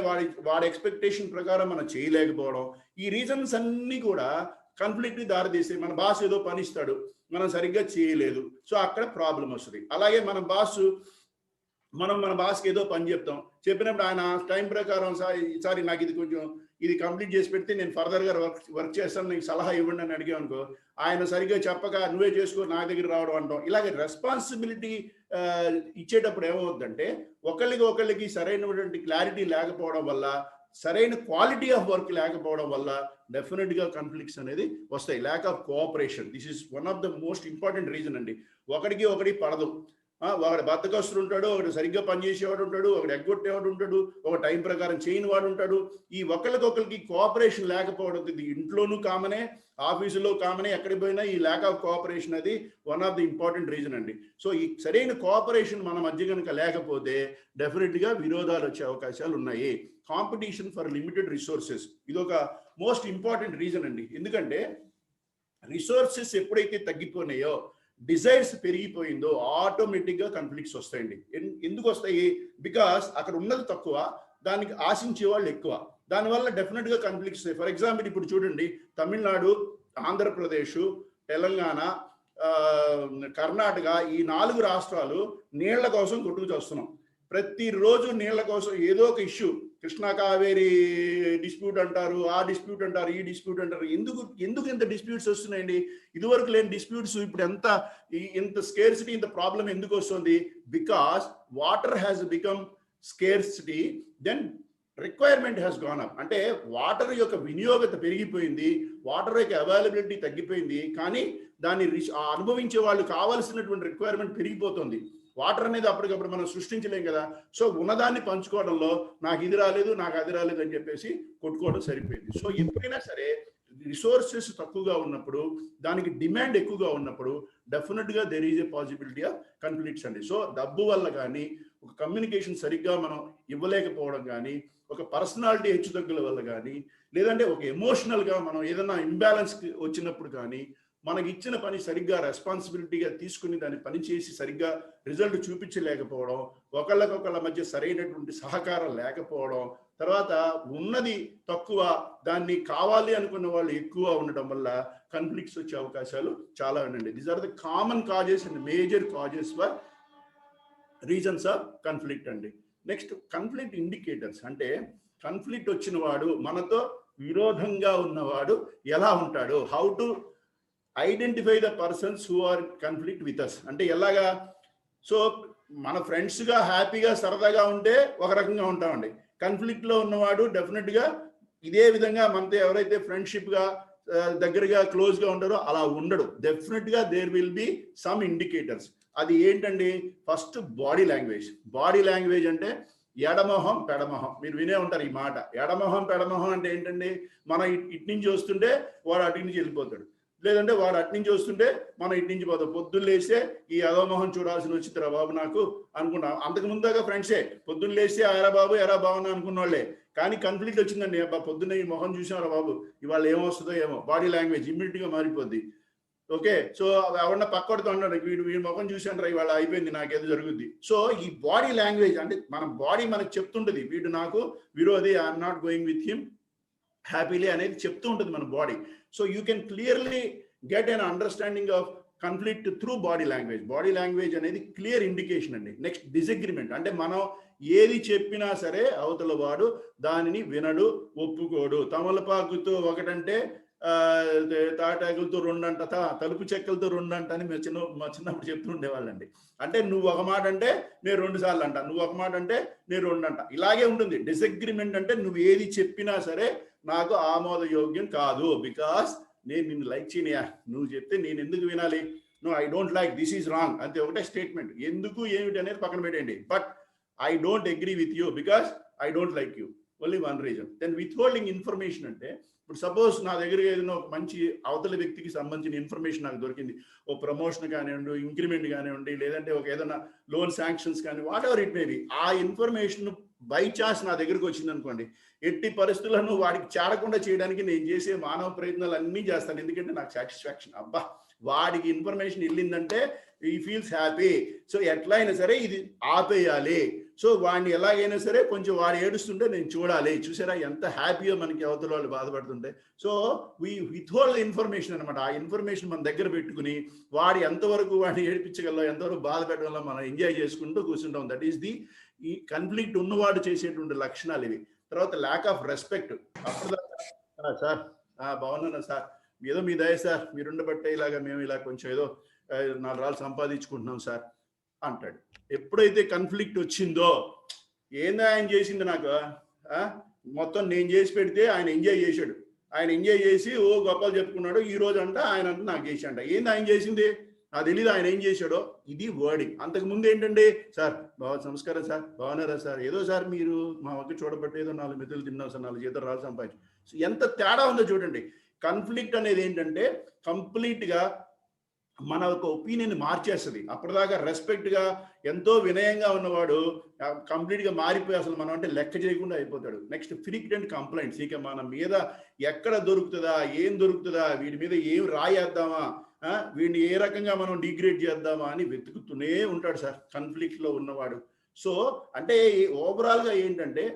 వాడి ఎక్స్పెక్టేషన్ ప్రకారం మనం చేయలేకపోవడం, ఈ రీజన్స్ అన్ని కూడా కాన్ఫ్లిక్ట్ ని దారితీస్తాయి. మన బాస్ ఏదో పని ఇస్తాడు, మనం సరిగ్గా చేయలేదు, సో అక్కడ ప్రాబ్లం వస్తుంది. అలాగే మన బాస్కి ఏదో పని చెప్తాం, చెప్పినప్పుడు ఆయన టైం ప్రకారం సారీ నాకు ఇది కంప్లీట్ చేసి పెడితే నేను ఫర్దర్గా వర్క్ చేస్తాను, నీకు సలహా ఇవ్వండి అని అడిగామనుకో, ఆయన సరిగ్గా చెప్పక నువ్వే చేసుకో నా దగ్గర రావడం అంటాం. ఇలాగే రెస్పాన్సిబిలిటీ ఇచ్చేటప్పుడు ఏమవుతుందంటే ఒకళ్ళకి సరైనటువంటి క్లారిటీ లేకపోవడం వల్ల, సరైన క్వాలిటీ ఆఫ్ వర్క్ లేకపోవడం వల్ల డెఫినెట్ గా కాన్ఫ్లిక్ట్స్ అనేది వస్తాయి. Lack of cooperation, this is one of the most important reason అండి. ఒకటి పడదు, ఒకటి బద్దకస్తుడు ఉంటాడు, ఒకటి సరిగ్గా పనిచేసేవాడు ఉంటాడు, ఒకటి ఎగ్గొట్టేవాడు ఉంటాడు, ఒక టైం ప్రకారం చేయని వాడు ఉంటాడు. ఈ ఒకరికి కోఆపరేషన్ లేకపోవడం ఇది ఇంట్లోనూ కామనే, ఆఫీసులో కామనే, ఎక్కడికి పోయినా ఈ ల్యాక్ ఆఫ్ కోఆపరేషన్ అది one of the important reason అండి. సో ఈ సరైన కోఆపరేషన్ మన మధ్య కనుక లేకపోతే డెఫినెట్ గా విరోధాలు వచ్చే అవకాశాలు ఉన్నాయి. కాంపిటీషన్ ఫర్ లిమిటెడ్ రిసోర్సెస్, ఇది ఒక మోస్ట్ ఇంపార్టెంట్ రీజన్ అండి. ఎందుకంటే రిసోర్సెస్ ఎప్పుడైతే తగ్గిపోయినాయో, డిజైర్స్ పెరిగిపోయిందో ఆటోమేటిక్ గా కాన్ఫ్లిక్ట్స్ వస్తాయండి. ఎందుకు వస్తాయి? బికాస్ అక్కడ ఉన్నది తక్కువ, దానికి ఆశించే వాళ్ళు ఎక్కువ, దానివల్ల డెఫినెట్ గా కాన్ఫ్లిక్ట్స్ వస్తాయి. ఫర్ ఎగ్జాంపుల్ ఇప్పుడు చూడండి, తమిళనాడు, ఆంధ్రప్రదేశ్, తెలంగాణ, కర్ణాటక, ఈ 4 రాష్ట్రాలు నీళ్ల కోసం కొట్టుకు చేస్తున్నాం. ప్రతిరోజు నీళ్ల కోసం ఏదో ఒక ఇష్యూ, కృష్ణా కావేరీ డిస్ప్యూట్ అంటారు, ఆ డిస్ప్యూట్ అంటారు, ఈ డిస్ప్యూట్ అంటారు. ఎందుకు ఇంత డిస్ప్యూట్స్ వస్తున్నాయండి? ఇదివరకు లేని డిస్ప్యూట్స్ ఇప్పుడు ఇంత స్కేర్సిటీ, ఇంత ప్రాబ్లం ఎందుకు వస్తుంది? Because water has become scarcity, then requirement has gone up. అంటే వాటర్ యొక్క వినియోగత పెరిగిపోయింది, వాటర్ యొక్క అవైలబిలిటీ తగ్గిపోయింది, కానీ దాన్ని అనుభవించే వాళ్ళు కావాల్సినటువంటి రిక్వైర్మెంట్ పెరిగిపోతుంది. వాటర్ అనేది అప్పటికప్పుడు మనం సృష్టించలేం కదా. సో ఉన్నదాన్ని పంచుకోవడంలో నాకు ఇది రాలేదు, నాకు అది రాలేదు అని చెప్పేసి కొట్టుకోవడం సరిపోయింది. సో ఎప్పుడైనా సరే రిసోర్సెస్ తక్కువగా ఉన్నప్పుడు, దానికి డిమాండ్ ఎక్కువగా ఉన్నప్పుడు డెఫినెట్ గా there is a possibility of conflicts అండి. సో డబ్బు వల్ల కానీ, ఒక కమ్యూనికేషన్ సరిగ్గా మనం ఇవ్వలేకపోవడం కానీ, ఒక పర్సనాలిటీ హెచ్చుతగ్గుల వల్ల కానీ, లేదంటే ఒక ఎమోషనల్ గా మనం ఏదైనా ఇంబ్యాలెన్స్ వచ్చినప్పుడు కానీ, మనకి ఇచ్చిన పని సరిగ్గా రెస్పాన్సిబిలిటీగా తీసుకుని దాన్ని పని చేసి సరిగ్గా రిజల్ట్ చూపించలేకపోవడం, ఒకళ్ళకొకళ్ళ మధ్య సరైనటువంటి సహకారం లేకపోవడం, తర్వాత ఉన్నది తక్కువ దాన్ని కావాలి అనుకున్న వాళ్ళు ఎక్కువ ఉండడం వల్ల కాన్ఫ్లిక్ట్స్ వచ్చే అవకాశాలు చాలా ఉండండి. These are the common causes and major causes for reasons of conflict అండి. నెక్స్ట్ కాన్ఫ్లిక్ట్ ఇండికేటర్స్ అంటే కాన్ఫ్లిక్ట్ వచ్చిన వాడు మనతో విరోధంగా ఉన్నవాడు ఎలా ఉంటాడు, how to identify the persons who are conflict with us అంటే ఎలాగా. సో మన ఫ్రెండ్స్గా హ్యాపీగా సరదాగా ఉంటే ఒక రకంగా ఉంటామండి. కాన్ఫ్లిక్ట్లో ఉన్నవాడు డెఫినెట్గా ఇదే విధంగా మనతో ఎవరైతే ఫ్రెండ్షిప్గా దగ్గరగా క్లోజ్గా ఉంటారో అలా ఉండడు. డెఫినెట్గా there will be some indicators. అది ఏంటండి, first body language. Body language అంటే ఎడమొహం పెడమొహం, మీరు వినే ఉంటారు ఈ మాట. ఎడమొహం పెడమొహం అంటే ఏంటండి, మనం ఇటు నుంచి వస్తుంటే వాడు అటు నుంచి వెళ్ళిపోతాడు, లేదంటే వాడు అటు నుంచి వస్తుంటే మనం ఇటు నుంచి పోతాం. పొద్దున్న లేస్తే ఈ అదోమొహం చూడాల్సిన వచ్చిందిరా బాబు నాకు అనుకున్నాం. అంతకు ముందుగా ఫ్రెండ్సే, పొద్దున్న లేస్తే ఎరా బాబు ఎరా బాగున్నా అనుకున్న వాళ్ళే. కానీ కాన్ఫ్లిక్ట్ వచ్చిందండి, అబ్బా పొద్దున్న ఈ మొహం చూసారా బాబు ఇవాళ ఏమొస్తుందో ఏమో, బాడీ లాంగ్వేజ్ ఇమ్మీడియట్గా మారిపోద్ది. ఓకే, సో ఎవరన్నా పక్కడుతూ ఉంటాడు, వీడి ముఖం చూసాను ఇవాళ అయిపోయింది నాకేదో జరుగుద్ది. సో ఈ బాడీ లాంగ్వేజ్ అంటే మన బాడీ మనకు చెప్తుంటుంది వీడు నాకు విరోధి, I'm not going with him happily అనేది చెప్తూ ఉంటుంది మన body. So you can clearly get an understanding of conflict through body language. Body language అనేది క్లియర్ ఇండికేషన్ అండి. నెక్స్ట్ డిసగ్రిమెంట్ అంటే మనం ఏది చెప్పినా సరే అవతల వాడు దానిని వినడు, ఒప్పుకోడు. తమలపాకుతో ఒకటంటే తాటాకులతో రెండంట, తలుపు చెక్కలతో రెండంట అని మా చిన్నప్పుడు చెప్తూ ఉండేవాళ్ళండి. అంటే నువ్వు ఒక మాట అంటే నేను 2 సార్లు అంట, నువ్వు ఒక మాట అంటే నేను 2 అంట, ఇలాగే ఉంటుంది. డిసగ్రిమెంట్ అంటే నువ్వు ఏది చెప్పినా సరే నాకు ఆమోదయోగ్యం కాదు, బికాస్ నేను నిన్ను లైక్ చేయనియా, నువ్వు చెప్తే నేను ఎందుకు వినాలి, no I don't like, this is wrong అంతే, ఒకటే స్టేట్మెంట్. ఎందుకు ఏమిటి అనేది పక్కన పెట్టండి. But I don't agree with you because I don't like you, only one reason. Then with holding information అంటే ఇప్పుడు సపోజ్ నా దగ్గర ఏదైనా ఒక మంచి అవతల వ్యక్తికి సంబంధించిన ఇన్ఫర్మేషన్ నాకు దొరికింది, ఓ ప్రమోషన్ కానివ్వండి, ఇంక్రిమెంట్ కానివ్వండి, లేదంటే ఒక ఏదైనా లోన్ శాంక్షన్స్ కానీ what ever it may be, ఆ ఇన్ఫర్మేషన్ బై ఛాన్స్ నా దగ్గరకు వచ్చింది అనుకోండి, ఎట్టి పరిస్థితులను వాడికి చేరకుండా చేయడానికి నేను చేసే మానవ ప్రయత్నాలు అన్నీ చేస్తాను. ఎందుకంటే నాకు సాటిస్ఫాక్షన్, అబ్బా వాడికి ఇన్ఫర్మేషన్ వెళ్ళిందంటే ఈ ఫీల్స్ హ్యాపీ, సో ఎట్లా అయినా సరే ఇది ఆపేయాలి, సో వాడిని ఎలాగైనా సరే కొంచెం వాడు ఏడుస్తుంటే నేను చూడాలి. చూసారా ఎంత హ్యాపీగా మనకి అవతల వాళ్ళు బాధపడుతుంటే. సో వీ విత్హోల్డ్ ఇన్ఫర్మేషన్ అనమాట. ఆ ఇన్ఫర్మేషన్ మన దగ్గర పెట్టుకుని వాడు ఎంతవరకు వాడిని ఏడిపించగలం, ఎంతవరకు బాధ పెట్టగలం మనం ఎంజాయ్ చేసుకుంటూ కూర్చుంటాం. దట్ ఈస్ ది ఈ కాన్ఫ్లిక్ట్ ఉన్నవాడు చేసేటువంటి లక్షణాలు ఇవి. తర్వాత ల్యాక్ ఆఫ్ రెస్పెక్ట్. అప్పుడు సార్ బాగున్నాను సార్, ఏదో మీ దయ సార్, మీరుండబట్టే ఇలాగా మేము ఇలా కొంచెం ఏదో 4 రాళ్ళు సంపాదించుకుంటున్నాం సార్ అంటాడు. ఎప్పుడైతే కాన్ఫ్లిక్ట్ వచ్చిందో, ఏందో ఆయన చేసింది నాకు, మొత్తం నేను చేసి పెడితే ఆయన ఎంజాయ్ చేశాడు, ఆయన ఎంజాయ్ చేసి ఓ గొప్పలు చెప్పుకున్నాడు, ఈ రోజు అంట ఆయన అంట నాకు చేసి అంట, ఏంది ఆయన చేసింది నాకు తెలీదు, ఆయన ఏం చేశాడో, ఇది వర్డింగ్. అంతకు ముందు ఏంటండి, సార్ నమస్కారం సార్, బాగున్నారా సార్, ఏదో సార్ మీరు మా వద్ద చూడబట్టి ఏదో 4 మెతులు తిన్నాం సార్, 4 జీతాలు రాళ్ళు సంపాదించు. ఎంత తేడా ఉందో చూడండి. కాన్ఫ్లిక్ట్ అనేది ఏంటంటే కంప్లీట్గా మన ఒక ఒపీనియన్ మార్చేస్తుంది. అప్పటిదాకా రెస్పెక్ట్గా ఎంతో వినయంగా ఉన్నవాడు కంప్లీట్గా మారిపోయి అసలు మనం అంటే లెక్క చేయకుండా అయిపోతాడు. Next frequent complaints. ఇక మన మీద ఎక్కడ దొరుకుతుందా, ఏం దొరుకుతుందా, వీడి మీద ఏం రాయేద్దామా, వీడిని ఏ రకంగా మనం డిగ్రేడ్ చేద్దామా అని వెతుకుతూనే ఉంటాడు సార్ కాన్ఫ్లిక్ట్లో ఉన్నవాడు. సో అంటే ఓవరాల్గా ఏంటంటే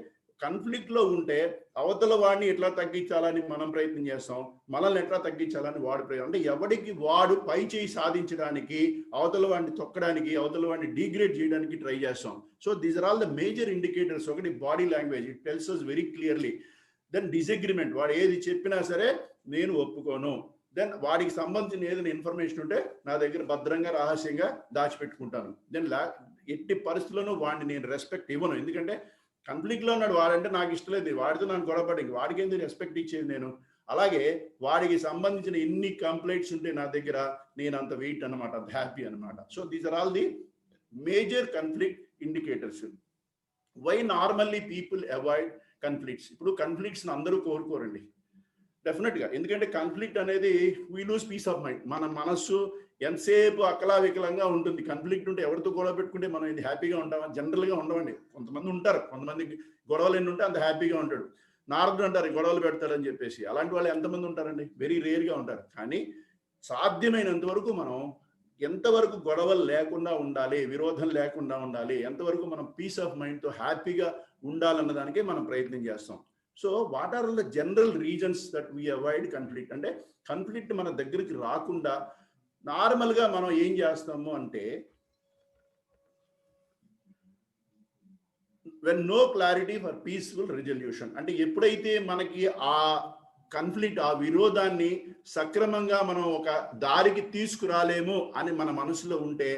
కాన్ఫ్లిక్ట్లో ఉంటే అవతల వాడిని ఎట్లా తగ్గించాలని మనం ప్రయత్నం చేస్తాం, మనల్ని ఎట్లా తగ్గించాలని వాడు ప్రయత్నం, అంటే ఎవడికి వాడు పై చేయి సాధించడానికి, అవతల వాడిని తొక్కడానికి, అవతల వాడిని డిగ్రేడ్ చేయడానికి ట్రై చేస్తాం. So these are all the major indicators. ఒకటి body language, it tells us very clearly. Then disagreement, వాడు ఏది చెప్పినా సరే నేను ఒప్పుకోను. దెన్ వాడికి సంబంధించిన ఏదైనా ఇన్ఫర్మేషన్ ఉంటే నా దగ్గర భద్రంగా రహస్యంగా దాచిపెట్టుకుంటాను. దెన్ ఎట్టి పరిస్థితుల్లోనూ వాడిని నేను రెస్పెక్ట్ ఇవ్వను. ఎందుకంటే కాన్ఫ్లిక్ట్లో ఉన్నాడు వాడంటే నాకు ఇష్టం లేదు, వాడితో నాకు గొడవపడి వాడికి ఏంటి రెస్పెక్ట్ ఇచ్చేది నేను. అలాగే వాడికి సంబంధించిన ఎన్ని కంప్లైంట్స్ ఉంటే నా దగ్గర నేను అంత వెయిట్ అనమాట, అంత హ్యాపీ అనమాట. So these are all the major conflict indicators. Why normally people avoid conflicts. ఇప్పుడు కాన్ఫ్లిక్ట్స్ని అందరూ కోరుకోరండి డెఫినెట్గా, ఎందుకంటే కాన్ఫ్లిక్ట్ అనేది we lose peace of mind. మన మనస్సు ఎంతసేపు అకలావికలంగా ఉంటుంది. కాన్ఫ్లిక్ట్ ఉంటే ఎవరితో గొడవ పెట్టుకుంటే మనం ఇది హ్యాపీగా ఉంటామా, జనరల్గా ఉండవండి. కొంతమంది ఉంటారు, కొంతమంది గొడవలు ఎన్ని ఉంటే అంత హ్యాపీగా ఉంటాడు. నారదుడు అంటారు గొడవలు పెడతారని చెప్పేసి, అలాంటి వాళ్ళు ఎంతమంది ఉంటారండి, వెరీ రేర్గా ఉంటారు. కానీ సాధ్యమైనంత వరకు మనం ఎంతవరకు గొడవలు లేకుండా ఉండాలి, విరోధం లేకుండా ఉండాలి, ఎంతవరకు మనం పీస్ ఆఫ్ మైండ్తో హ్యాపీగా ఉండాలన్న దానికే మనం ప్రయత్నం చేస్తాం. So what are the general reasons that we avoid conflict? అంటే కన్ఫ్లిక్ట్ మన దగ్గరికి రాకుండా నార్మల్గా మనం ఏం చేస్తాము అంటే, when no clarity for peaceful resolution, అంటే ఎప్పుడైతే మనకి ఆ కన్ఫ్లిక్ట్, ఆ విరోధాన్ని సక్రమంగా మనం ఒక దారికి తీసుకురాలేము అని మన మనసులో ఉంటే